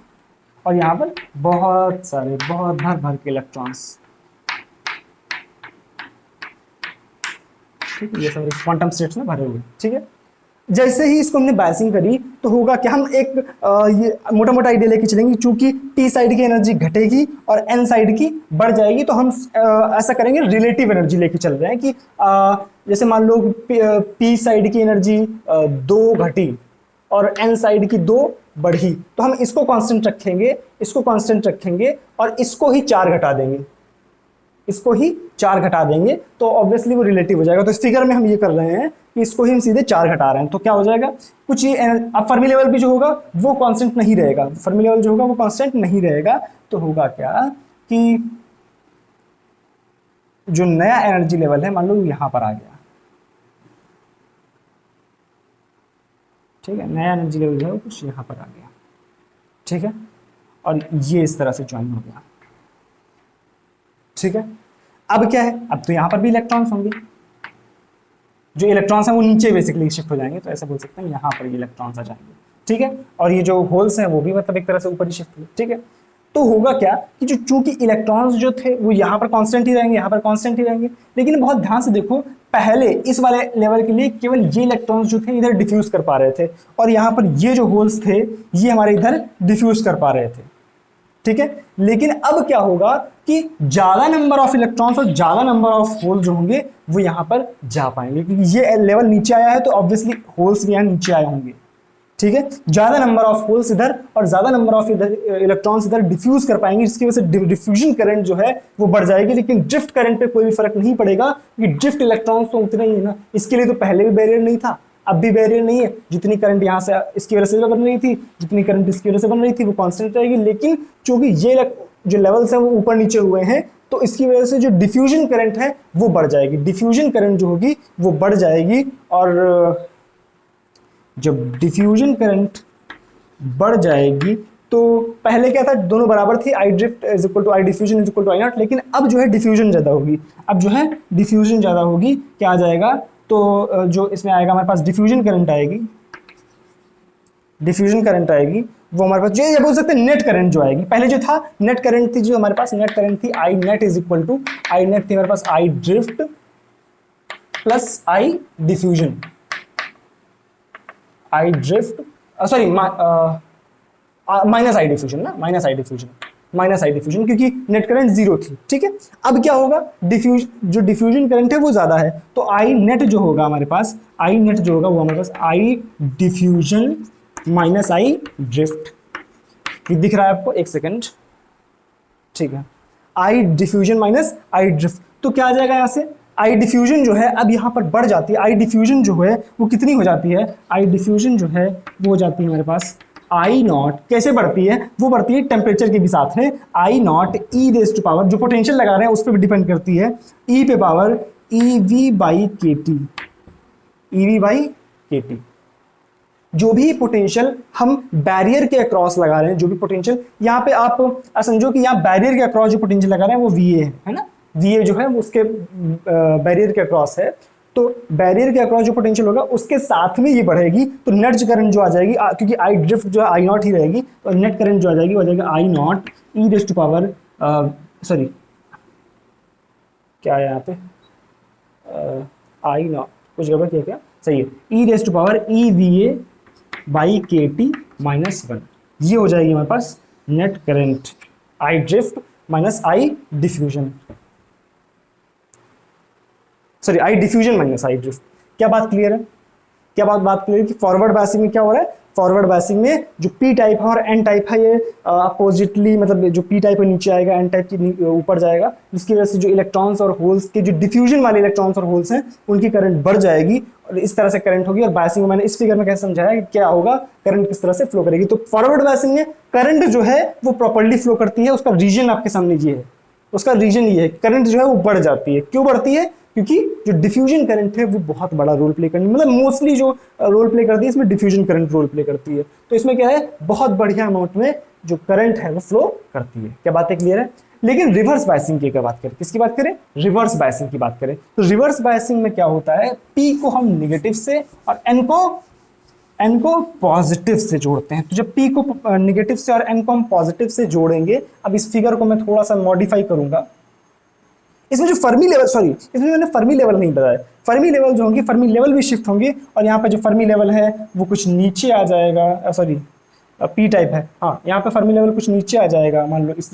और यहाँ पर बहुत सारे, बहुत भर भर के इलेक्ट्रॉन्स। ठीक है, ये सब क्वांटम स्टेट्स में भरे हुए। ठीक है, जैसे ही इसको हमने बायसिंग करी तो होगा कि हम एक ये मोटा मोटा आइडिया लेके चलेंगे, चूंकि टी साइड की एनर्जी घटेगी और एन साइड की बढ़ जाएगी, तो हम ऐसा करेंगे, रिलेटिव एनर्जी लेके चल रहे हैं कि जैसे मान लो पी साइड की एनर्जी 2 घटी और एन साइड की 2 बढ़ी, तो हम इसको कांस्टेंट रखेंगे, इसको कांस्टेंट रखेंगे और इसको ही 4 घटा देंगे, इसको ही 4 घटा देंगे, तो ऑब्वियसली वो रिलेटिव हो जाएगा। तो इस फिगर में हम ये कर रहे हैं कि इसको ही हम सीधे 4 घटा रहे हैं, तो क्या हो जाएगा, कुछ ये अब फर्मी लेवल भी जो होगा वो कांस्टेंट नहीं रहेगा, फर्मी लेवल जो होगा वो कांस्टेंट नहीं रहेगा। तो होगा क्या कि जो नया एनर्जी लेवल है, मान लो यहां पर आ गया, ठीक है, नया एनर्जी लेवल जो है कुछ यहां पर आ गया, ठीक है, और ये इस तरह से ज्वाइन हो गया। ठीक है, अब क्या है, अब तो यहां पर भी इलेक्ट्रॉन्स होंगे, जो इलेक्ट्रॉन्स हैं वो नीचे बेसिकली शिफ्ट हो जाएंगे, तो ऐसा बोल सकते हैं यहां पर ये इलेक्ट्रॉन्स आ जाएंगे। ठीक है, और ये जो होल्स हैं वो भी मतलब एक तरह से ऊपर ही शिफ्ट हुए। ठीक है, तो होगा क्या कि जो चूंकि इलेक्ट्रॉन्स जो थे वो यहाँ पर कांस्टेंट ही रहेंगे, यहाँ पर कांस्टेंट ही रहेंगे, लेकिन बहुत ध्यान से देखो, पहले इस वाले लेवल के लिए केवल ये इलेक्ट्रॉन्स जो थे इधर डिफ्यूज कर पा रहे थे, और यहाँ पर ये जो होल्स थे ये हमारे इधर डिफ्यूज कर पा रहे थे। ठीक है, लेकिन अब क्या होगा कि ज्यादा नंबर ऑफ इलेक्ट्रॉन्स और ज्यादा नंबर ऑफ होल जो होंगे वो यहां पर जा पाएंगे, क्योंकि ये लेवल नीचे आया है तो ऑब्वियसली होल्स भी यहां नीचे आए होंगे। ठीक है, ज्यादा नंबर ऑफ होल्स इधर और ज्यादा नंबर ऑफ इधर इलेक्ट्रॉन्स इधर डिफ्यूज कर पाएंगे, जिसकी वजह से डिफ्यूजन करंट जो है वो बढ़ जाएगी, लेकिन ड्रिफ्ट करंट पे कोई भी फर्क नहीं पड़ेगा, क्योंकि ड्रिफ्ट इलेक्ट्रॉन्स तो उतने ही है ना, इसके लिए तो पहले भी बैरियर नहीं था, अब भी बैरियर नहीं है, जितनी करंट यहाँ से इसकी वजह से बन रही थी, जितनी करंट इसकी वजह से बन रही थी वो कांस्टेंट रहेगी, लेकिन चूंकि ये जो लेवल्स हैं वो ऊपर नीचे हुए हैं, तो इसकी वजह से जो डिफ्यूजन करंट है वो बढ़ जाएगी, डिफ्यूजन करंट जो होगी वो बढ़ जाएगी, और जब डिफ्यूजन करंट बढ़ जाएगी तो पहले क्या था, दोनों बराबर थी, I drift is equal to I diffusion is equal to I naught, लेकिन अब जो है डिफ्यूजन ज्यादा होगी, अब जो है डिफ्यूजन ज्यादा होगी, क्या आ जाएगा, तो जो इसमें आएगा हमारे पास डिफ्यूजन करंट आएगी, डिफ्यूजन करंट आएगी, वो हमारे पास ये बोल सकते हैं नेट करंट जो आएगी, पहले जो था नेट करंट थी, जो हमारे पास नेट करंट थी I net is equal to, I net थी हमारे पास I drift plus I diffusion, I drift sorry minus I diffusion ना, माइनस आई डिफ्यूजन, क्योंकि नेट करंट 0 थी। ठीक है, अब क्या होगा, जो डिफ्यूजन करंट है वो ज्यादा है, तो आई नेट जो होगा हमारे पास, आई नेट जो होगा वो हमारे पास I diffusion minus I drift, ये दिख रहा है आपको, एक सेकंड, ठीक है, I diffusion minus I drift, तो क्या आ जाएगा यहाँ से, आई डिफ्यूजन जो है अब यहाँ पर बढ़ जाती है, आई डिफ्यूजन जो है वो कितनी हो जाती है, आई डिफ्यूजन जो है वो हो जाती है हमारे पास आई नॉट, कैसे बढ़ती है, वो बढ़ती है टेम्परेचर के भी साथ में, I naught E raise to power, जो पोटेंशियल लगा रहे हैं उस पर भी डिपेंड करती है, ई पे power E we by K T, E V by K T, जो भी पोटेंशियल हम बैरियर के अक्रॉस लगा रहे हैं, जो भी पोटेंशियल यहाँ पे आप समझो कि यहाँ बैरियर के अक्रॉस जो पोटेंशियल लगा रहे हैं वो वी है ना, वी जो है वो उसके बैरियर के अक्रॉस है, तो बैरियर के अक्रॉस जो पोटेंशियल होगा उसके साथ में ये बढ़ेगी, तो नेट करंट जो आ जाएगी, क्योंकि आई ड्रिफ्ट जो है आई नॉट ही रहेगी, तो नेट करंट जो आ जाएगी वो आ जाएगा I naught E raise to power, sorry क्या है यहाँ पे, आई नॉट कुछ गड़बड़ किया क्या, सही है, E raise to power E V A by K T minus 1, ये हो जाएगी हमारे पास net current I drift minus I diffusion, sorry I diffusion minus I drift. क्या बात क्लियर है, क्या बात क्लियर है कि फॉरवर्ड बायसिंग में क्या हो रहा है, फॉरवर्ड बायसिंग में जो पी टाइप है और एन टाइप है ये अपोजिटली, मतलब जो पी टाइप है नीचे आएगा, एन टाइप की ऊपर जाएगा, जिसकी वजह से जो इलेक्ट्रॉन्स और होल्स के जो डिफ्यूजन वाले इलेक्ट्रॉन्स और होल्स हैं उनकी करंट बढ़ जाएगी, और इस तरह से करंट होगी। और बायसिंग में मैंने इस फिगर में कैसे समझाया कि क्या होगा, करंट किस तरह से फ्लो करेगी। तो फॉरवर्ड बायसिंग में करंट जो है वो प्रॉपर्ली फ्लो करती है, उसका रीजन आपके सामने ये है, उसका रीजन ये है, करंट जो है वो बढ़ जाती है, क्यों बढ़ती है, क्योंकि जो डिफ्यूजन करंट है वो बहुत बड़ा रोल प्ले करनी, मतलब मोस्टली जो रोल प्ले करती है इसमें डिफ्यूजन करंट रोल प्ले करती है। तो इसमें क्या है, बहुत बढ़िया अमाउंट में जो करंट है वो फ्लो करती है। क्या बातें क्लियर है? लेकिन रिवर्स बायसिंग की अगर बात करें, किसकी बात करें? रिवर्स बायसिंग की बात करें, तो रिवर्स बायसिंग में क्या होता है, पी को हम निगेटिव से और एन को पॉजिटिव से जोड़ते हैं। तो जब पी को निगेटिव से और एन को हम पॉजिटिव से जोड़ेंगे, अब इस फिगर को मैं थोड़ा सा मॉडिफाई करूंगा। इसमें जो फर्मी लेवल, सॉरी इसमें मैंने फर्मी लेवल नहीं बताया, फर्मी लेवल जो होंगे, फर्मी लेवल भी शिफ्ट होंगे, और यहाँ पे जो फर्मी लेवल है वो कुछ नीचे आ जाएगा, सॉरी पी टाइप है, हाँ यहाँ पे फर्मी लेवल कुछ नीचे आ जाएगा, मान लो इस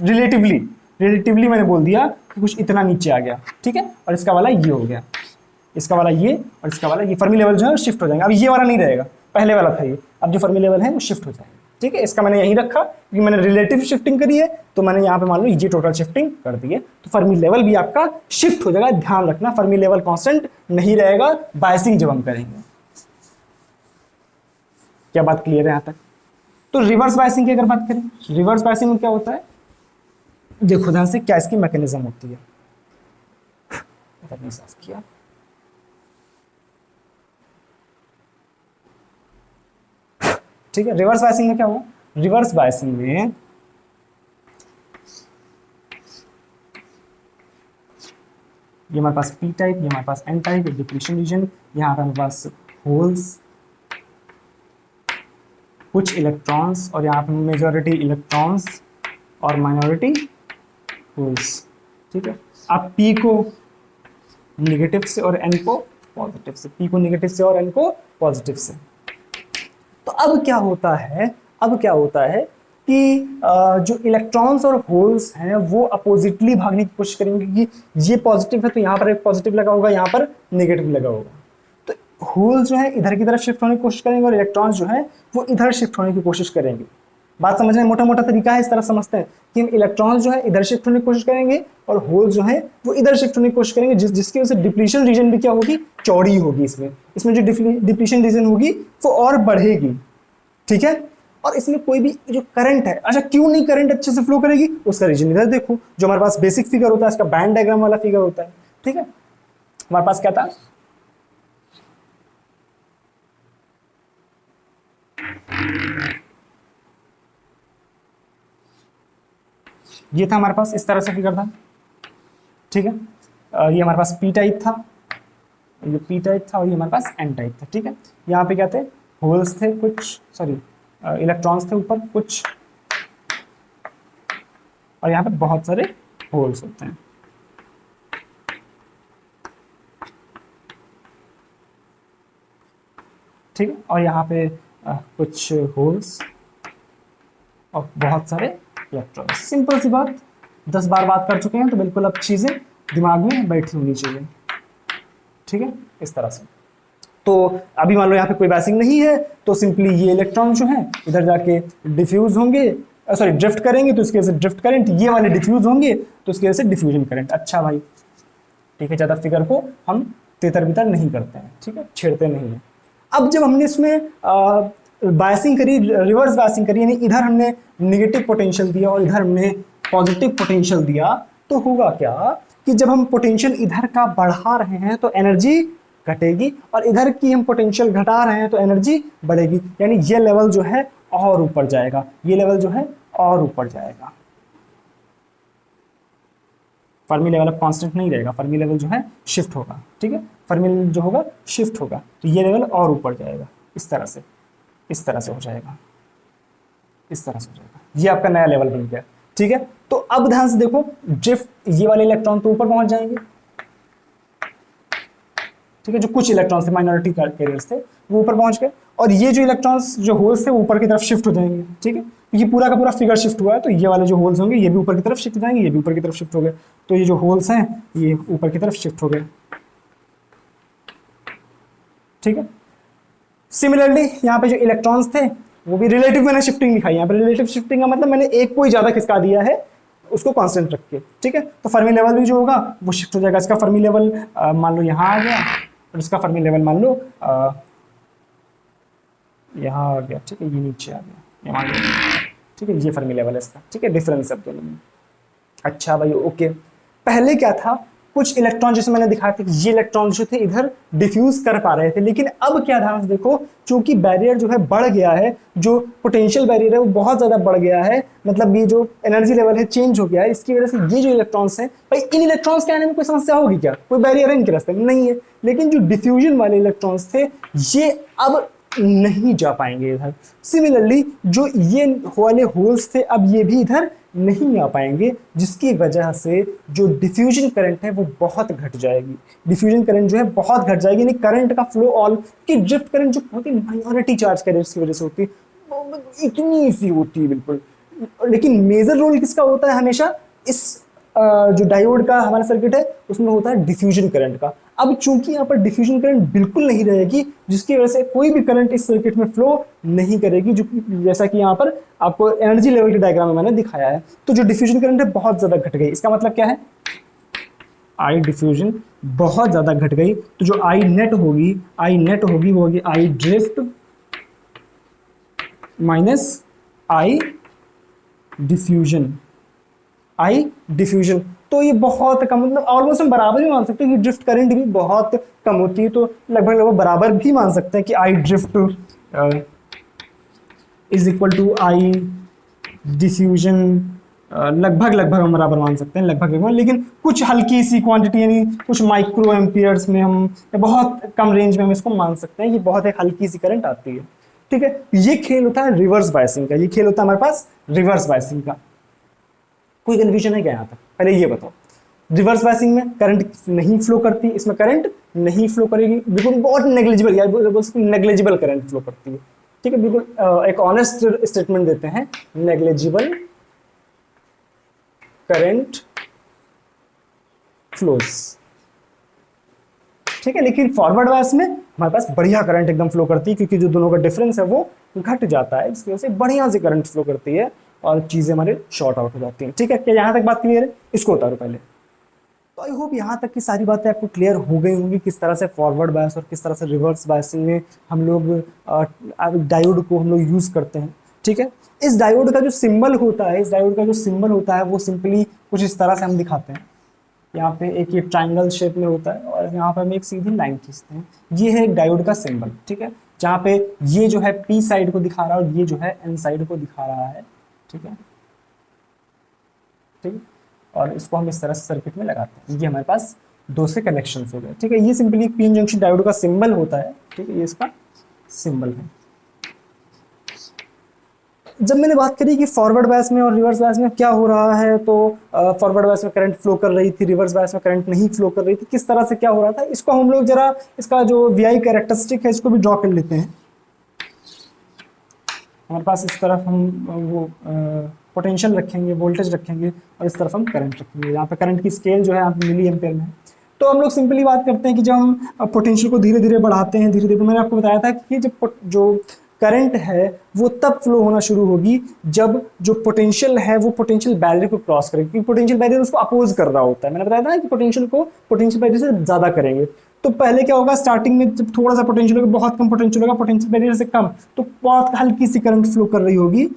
रिलेटिवली मैंने बोल दिया कि कुछ इतना नीचे आ गया, ठीक है, और इसका वाला ये हो गया, इसका वाला ये और इसका वाला ये, फर्मी लेवल जो है शिफ्ट हो जाएंगे। अब ये वाला नहीं रहेगा, पहले वाला था ये, अब जो फर्मी लेवल है वो शिफ्ट हो जाएगा, ठीक है। इसका मैंने यहीं रखा क्योंकि मैंने रिलेटिव शिफ्टिंग करी है, तो मैंने यहाँ पे मान लो ये टोटल शिफ्टिंग कर दी है, तो फर्मी लेवल भी आपका शिफ्ट हो जाएगा। ध्यान रखना फर्मी लेवल कांस्टेंट नहीं रहेगा बायसिंग जब हम करेंगे। क्या बात क्लियर है यहाँ तक? तो रिवर्स बायसिंग की अगर बात करें, रिवर्स बायसिंग में क्या होता है, देखो ध्यान से क्या इसकी मैकेनिज्म होती है, साफ किया, ठीक है। रिवर्स बायसिंग में क्या हुआ, रिवर्स बायसिंग में ये हमारे पास पी टाइप, ये हमारे पास एन टाइप, डिप्लीशन रीजन, यहाँ पे हमारे पास होल्स, कुछ इलेक्ट्रॉन्स, और यहाँ पे मेजॉरिटी इलेक्ट्रॉन्स और माइनॉरिटी होल्स, ठीक है। अब पी को निगेटिव से और एन को पॉजिटिव से, पी को निगेटिव से और एन को पॉजिटिव से। तो अब क्या होता है, अब क्या होता है कि जो इलेक्ट्रॉन्स और होल्स हैं वो अपोजिटली भागने की कोशिश करेंगे, कि ये पॉजिटिव है तो यहाँ पर एक पॉजिटिव लगा होगा, यहाँ पर नेगेटिव लगा होगा, तो होल्स जो है इधर की तरफ शिफ्ट होने की कोशिश करेंगे और इलेक्ट्रॉन्स जो है वो इधर शिफ्ट होने की कोशिश करेंगे। बात समझने में मोटा मोटा तरीका है, इस तरह समझते हैं कि हम इलेक्ट्रॉन्स जो है इधर शिफ्ट होने की कोशिश करेंगे और होल्स जो है वो इधर शिफ्ट होने की कोशिश करेंगे, जिसकी वजह से डिप्लीशन रीजन भी क्या होगी, चौड़ी होगी। इसमें जो डिप्लीशन रीजन होगी वो और बढ़ेगी, ठीक है। और इसमें कोई भी जो करंट है, अच्छा क्यों नहीं करंट अच्छे से फ्लो करेगी, उसका रीजन इधर देखो, जो हमारे पास बेसिक फिगर होता है इसका बैंड डायग्राम वाला फिगर होता है, ठीक है। हमारे पास क्या था, ये था हमारे पास, इस तरह से फिगर था, ठीक है। ये हमारे पास पी टाइप था, ये पी टाइप था, और ये हमारे पास एन टाइप था, ठीक है। यहाँ पे क्या थे, होल्स थे कुछ, सॉरी इलेक्ट्रॉन्स थे ऊपर कुछ, और यहाँ पे बहुत सारे होल्स होते हैं, ठीक है। और यहाँ पे कुछ होल्स और बहुत सारे इलेक्ट्रॉन्स। सिंपल सी बात, 10 बार बात कर चुके हैं तो बिल्कुल अब चीजें दिमाग में बैठी होनी चाहिए, ठीक है, इस तरह से। तो अभी मान लो यहाँ पे कोई बायसिंग नहीं है, तो सिंपली ये इलेक्ट्रॉन जो हैं इधर जाके डिफ्यूज होंगे, सॉरी ड्रिफ्ट करेंगे, तो इसकी वजह से ड्रिफ्ट करंट, ये वाले डिफ्यूज होंगे तो इसकी वजह से डिफ्यूजन करंट। अच्छा भाई, ठीक है, ज़्यादा फिगर को हम तेतर बितर नहीं करते हैं, ठीक है, छेड़ते नहीं है। अब जब हमने इसमें बायसिंग करी, रिवर्स बायसिंग करी, यानी इधर हमने निगेटिव पोटेंशियल दिया और इधर हमने पॉजिटिव पोटेंशियल दिया, तो होगा क्या कि जब हम पोटेंशियल इधर का बढ़ा रहे हैं तो एनर्जी घटेगी, और इधर की हम पोटेंशियल घटा रहे हैं तो एनर्जी बढ़ेगी, यानी ये लेवल जो है और ऊपर जाएगा, ये लेवल जो है और ऊपर जाएगा। फर्मी लेवल अब कांस्टेंट नहीं रहेगा, फर्मी लेवल जो है शिफ्ट होगा, ठीक है, फर्मी लेवल जो होगा शिफ्ट होगा, तो ये लेवल और ऊपर जाएगा, इस तरह से, इस तरह से हो जाएगा, इस तरह से हो जाएगा, ये आपका नया लेवल बन गया, ठीक है। तो अब ध्यान से देखो, ड्रिफ्ट, ये वाले इलेक्ट्रॉन तो ऊपर पहुंच जाएंगे, ठीक है, जो कुछ इलेक्ट्रॉन्स थे माइनॉरिटी कैरियर्स थे वो ऊपर पहुंच गए, और ये जो इलेक्ट्रॉन्स जो होल्स थे वो ऊपर की तरफ शिफ्ट हो जाएंगे, ठीक है, ये पूरा का पूरा फिगर शिफ्ट हुआ है, तो ये वाले जो होल्स होंगे ये भी ऊपर की तरफ शिफ्ट हो जाएंगे, ये भी ऊपर की तरफ शिफ्ट हो गए, तो ये जो होल्स हैं ये ऊपर की तरफ शिफ्ट हो गए, ठीक है। सिमिलरली यहाँ पे जो इलेक्ट्रॉन्स थे वो भी रिलेटिव मैंने शिफ्टिंग दिखाई, यहाँ पे रिलेटिव शिफ्टिंग का मतलब मैंने एक को ही ज्यादा खिसका दिया है उसको कांस्टेंट रख के, ठीक है। तो फर्मी लेवल भी जो होगा वो शिफ्ट हो जाएगा, इसका फर्मी लेवल मान लो यहाँ आ गया और इसका फर्मी लेवल मान लो यहाँ आ गया, ठीक है, ये नीचे आ गया, यहाँ आ गया, ठीक है, ये फर्मी लेवल है इसका, ठीक है, डिफरेंस है दोनों में। अच्छा भाई ओके, पहले क्या था, कुछ इलेक्ट्रॉन जैसे मैंने दिखाया था कि ये इलेक्ट्रॉन जो थे इधर डिफ्यूज कर पा रहे थे, लेकिन अब क्या ध्यान से देखो, चूंकि बैरियर जो है बढ़ गया है, जो पोटेंशियल बैरियर है वो बहुत ज्यादा बढ़ गया है, मतलब ये जो एनर्जी लेवल है चेंज हो गया है, इसकी वजह से ये जो इलेक्ट्रॉन्स हैं, भाई इन इलेक्ट्रॉन्स के आने में कोई समस्या होगी क्या? कोई बैरियर है इनके रास्ते में? नहीं है। लेकिन जो डिफ्यूजन वाले इलेक्ट्रॉन्स थे ये अब नहीं जा पाएंगे इधर। सिमिलरली जो ये वाले होल्स थे अब ये भी इधर नहीं आ पाएंगे, जिसकी वजह से जो डिफ्यूजन करंट है वो बहुत घट जाएगी। डिफ्यूजन करंट जो है बहुत घट जाएगी, यानी करंट का फ्लो ऑल की ड्रिफ्ट करंट जो बहुत ही माइनॉरिटी चार्ज कैरियर्स की वजह से होती है, इतनी सी होती है बिल्कुल। लेकिन मेजर रोल किसका होता है हमेशा? इस जो डायोड का हमारा सर्किट है उसमें होता है डिफ्यूजन करंट का। अब चूंकि यहाँ पर डिफ्यूजन करंट बिल्कुल नहीं रहेगी, जिसकी वजह से कोई भी करंट इस सर्किट में फ्लो नहीं करेगी, जो जैसा कि यहाँ पर आपको एनर्जी लेवल के डायग्राम में मैंने दिखाया है। तो जो डिफ्यूजन करंट है बहुत ज्यादा घट गई, इसका मतलब क्या है? आई डिफ्यूजन बहुत ज्यादा घट गई, तो जो आई नेट होगी वो होगी आई drift minus I diffusion. I diffusion तो ये बहुत कम, मतलब ऑलमोस्ट हम बराबर ही मान सकते हैं कि ड्रिफ्ट करंट भी बहुत कम होती है, तो लगभग बराबर भी मान सकते हैं कि I drift is equal to I diffusion, लगभग हम बराबर मान सकते हैं, लगभग। लेकिन कुछ हल्की सी क्वांटिटी यानी कुछ माइक्रो एम्पियर्स में हम, बहुत कम रेंज में हम इसको मान सकते हैं कि बहुत एक हल्की सी करंट आती है। ठीक है, ये खेल होता है रिवर्स बायसिंग का, ये खेल होता है हमारे पास रिवर्स बायसिंग का। कोई कंफ्यूजन है क्या यहाँ तक? पहले ये बताओ, रिवर्स बायसिंग में करंट नहीं फ्लो करती, इसमें करंट नहीं फ्लो करेगी, बिल्कुल बहुत नेग्लिजिबल, यार नेग्लिजिबल करंट फ्लो करती है। ठीक है, बिल्कुल एक ऑनेस्ट स्टेटमेंट देते हैं, नेग्लिजिबल करंट फ्लोज। ठीक है, लेकिन फॉरवर्ड बायस में हमारे पास बढ़िया करंट एकदम फ्लो करती है, क्योंकि जो दोनों का डिफरेंस है वो घट जाता है, इसकी वजह से बढ़िया से करंट फ्लो करती है और चीजें हमारे शॉर्ट आउट हो जाती हैं। ठीक है, क्या यहाँ तक बात क्लियर है? इसको उतारो पहले। तो आई होप यहाँ तक की सारी बातें आपको क्लियर हो गई होंगी, किस तरह से फॉरवर्ड बायस और किस तरह से रिवर्स बायसिंग में हम लोग डायोड को हम लोग यूज करते हैं। ठीक है, इस डायोड का जो सिंबल होता है वो सिंपली कुछ इस तरह से हम दिखाते हैं। यहाँ पे एक ये ट्राइंगल शेप में होता है और यहाँ पे हम एक सीधी लाइन खींचते हैं, ये है एक डायोड का सिंबल। ठीक है, जहाँ पे ये जो है पी साइड को दिखा रहा है और ये जो है एन साइड को दिखा रहा है। ठीक है, ठीक, और इसको हम इस तरह से सर्किट में लगाते हैं। ये हमारे पास दो से कनेक्शन हो गए। ठीक है, ये सिंपली पीएन जंक्शन डायोड का सिंबल होता है। ठीक है, ये इसका सिंबल है। जब मैंने बात करी कि फॉरवर्ड बायस में और रिवर्स बायस में क्या हो रहा है, तो फॉरवर्ड बायस में करंट फ्लो कर रही थी, रिवर्स बायस में करंट नहीं फ्लो कर रही थी, किस तरह से क्या हो रहा था, इसको हम लोग जरा इसका जो वीआई कैरेक्टरिस्टिक है इसको भी ड्रॉ कर लेते हैं। हमारे पास इस तरफ हम वो पोटेंशियल रखेंगे, वोल्टेज रखेंगे और इस तरफ हम करंट रखेंगे। यहाँ पे करंट की स्केल जो है आप मिली एम्पेयर में है। तो हम लोग सिंपली बात करते हैं कि जब हम पोटेंशियल को धीरे धीरे बढ़ाते हैं, धीरे धीरे, मैंने आपको बताया था कि जब जो करंट है वो तब फ्लो होना शुरू होगी जब जो पोटेंशियल है वो पोटेंशियल बैरियर को क्रॉस करेगी, क्योंकि पोटेंशियल बैरियर उसको अपोज कर रहा होता है। मैंने बताया था ना कि पोटेंशियल को पोटेंशियल बैरियर से ज्यादा करेंगे। तो पहले क्या होगा, स्टार्टिंग में जब थोड़ा सा पोटेंशियल होगा, बहुत कम पोटेंशियल होगा, पोटेंशियल बैरियर से कम, तो बहुत हल्की सी करंट फ्लो कर रही होगी।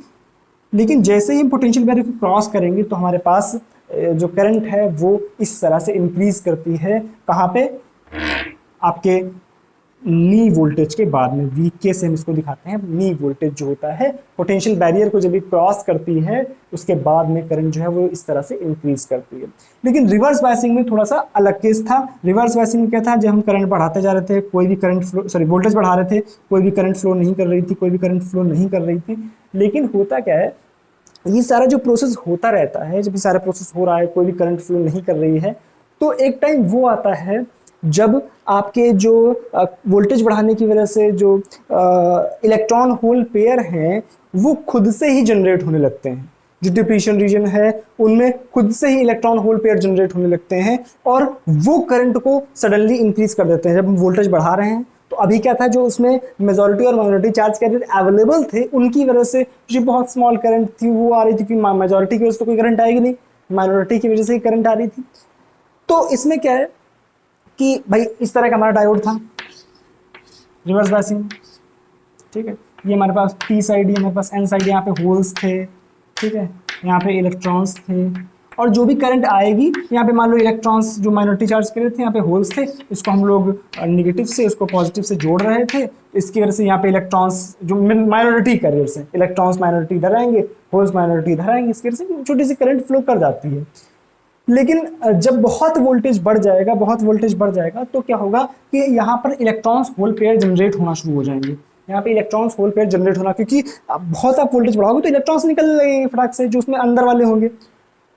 लेकिन जैसे ही हम पोटेंशियल बैरियर को क्रॉस करेंगे तो हमारे पास जो करंट है वो इस तरह से इंक्रीज करती है। कहाँ पे? आपके नी वोल्टेज के बाद में, वीके से हम इसको दिखाते हैं। नी वोल्टेज जो होता है पोटेंशियल बैरियर को जब भी क्रॉस करती है उसके बाद में करंट जो है वो इस तरह से इंक्रीज करती है। लेकिन रिवर्स बायसिंग में थोड़ा सा अलग केस था। रिवर्स बायसिंग में क्या था, जब हम करंट बढ़ाते जा रहे थे, कोई भी करंट फ्लो, सॉरी वोल्टेज बढ़ा रहे थे, कोई भी करंट फ्लो नहीं कर रही थी, कोई भी करंट फ्लो नहीं कर रही थी। लेकिन होता क्या है, ये सारा जो प्रोसेस होता रहता है, जब ये सारा प्रोसेस हो रहा है, कोई भी करंट फ्लो नहीं कर रही है, तो एक टाइम वो आता है जब आपके जो वोल्टेज बढ़ाने की वजह से जो इलेक्ट्रॉन होल पेयर हैं वो खुद से ही जनरेट होने लगते हैं। जो डिप्लीशन रीजन है उनमें खुद से ही इलेक्ट्रॉन होल पेयर जनरेट होने लगते हैं और वो करंट को सडनली इंक्रीज कर देते हैं। जब हम वोल्टेज बढ़ा रहे हैं तो अभी क्या था, जो उसमें मेजॉरिटी और माइनॉरिटी चार्ज कैरियर अवेलेबल थे उनकी वजह से जो बहुत स्मॉल करंट थी वो आ रही थी, क्योंकि मेजॉरिटी की वजह से तो कोई करंट आएगी नहीं, माइनॉरिटी की वजह से ही करंट आ रही थी। तो इसमें क्या है कि भाई इस तरह का हमारा डायोड था, रिवर्स बायसिंग। ठीक है, ये हमारे पास पी साइड, ये हमारे पास एन साइड, यहाँ पे होल्स थे। ठीक है, यहाँ पे इलेक्ट्रॉन्स थे और जो भी करंट आएगी, यहाँ पे मान लो इलेक्ट्रॉन्स जो माइनॉरिटी चार्ज के लिए थे, यहाँ पे होल्स थे, इसको हम लोग निगेटिव से उसको पॉजिटिव से जोड़ रहे थे, इसकी वजह से यहाँ पे इलेक्ट्रॉन्स जो माइनॉरिटी कैरियर से इलेक्ट्रॉन्स माइनॉरिटी इधर आएंगे, होल्स माइनॉरिटी इधर आएंगे, इसकी वजह से छोटी सी करंट फ्लो कर जाती है। लेकिन जब बहुत वोल्टेज बढ़ जाएगा तो क्या होगा कि यहाँ पर इलेक्ट्रॉन्स होल पेयर जनरेट होना शुरू हो जाएंगे। यहाँ पे इलेक्ट्रॉन्स होल पेयर जनरेट होना, क्योंकि बहुत आप वोल्टेज बढ़ाओगे तो इलेक्ट्रॉन्स निकल लगेंगे फटाक से, जो उसमें अंदर वाले होंगे,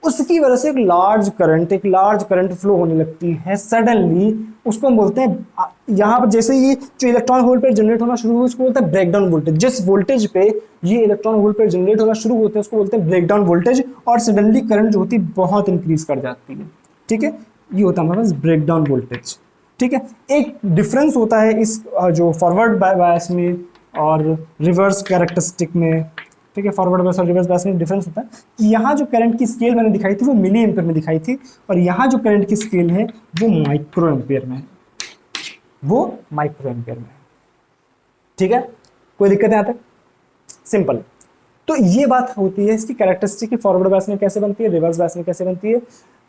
उसकी वजह से एक लार्ज करंट फ्लो होने लगती है सडनली। उसको हम बोलते हैं, यहाँ पर जैसे ही जो इलेक्ट्रॉन होल पेयर जनरेट होना शुरू हुआ उसको बोलते हैं ब्रेकडाउन वोल्टेज। जिस वोल्टेज पे ये इलेक्ट्रॉन होल पेयर जनरेट होना शुरू होते हैं उसको बोलते हैं ब्रेकडाउन वोल्टेज, और सडनली करंट जो होती है बहुत इंक्रीज कर जाती है। ठीक है, ये होता है हमारे पास ब्रेकडाउन वोल्टेज। ठीक है, एक डिफरेंस होता है इस जो फॉरवर्ड बायस में और रिवर्स कैरेक्टरिस्टिक में। ठीक है, फॉरवर्ड बायस और रिवर्स बायस में डिफरेंस होता है कि यहाँ जो करंट की स्केल मैंने दिखाई थी वो मिली एम्पेयर में दिखाई थी, और यहाँ जो करंट की स्केल है वो माइक्रो एम्पेयर में है, ठीक है, कोई दिक्कत है यहाँ तक? सिंपल। तो ये बात होती है इसकी कैरेक्टरिस्टिक की, फॉरवर्ड बायस में कैसे बनती है, रिवर्स बायस में कैसे बनती है।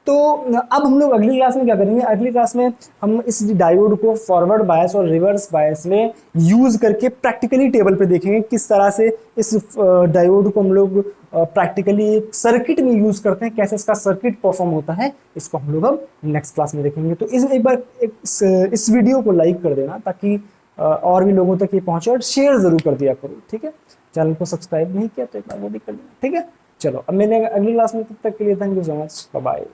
तो अब हम लोग अगली क्लास में क्या करेंगे, अगली क्लास में हम इस डायोड को फॉरवर्ड बायस और रिवर्स बायस में यूज करके प्रैक्टिकली टेबल पे देखेंगे किस तरह से इस डायोड को हम लोग प्रैक्टिकली सर्किट में यूज करते हैं, कैसे इसका सर्किट परफॉर्म होता है, इसको हम लोग अब नेक्स्ट क्लास में देखेंगे। तो एक बार इस वीडियो को लाइक कर देना ताकि और भी लोगों तक ये पहुंचे, और शेयर जरूर कर दिया करो। ठीक है, चैनल को सब्सक्राइब नहीं किया तो एक बार वो भी कर देना। ठीक है, चलो अब मैंने अगली क्लास में, तब तक के लिए thank you so much, bye bye.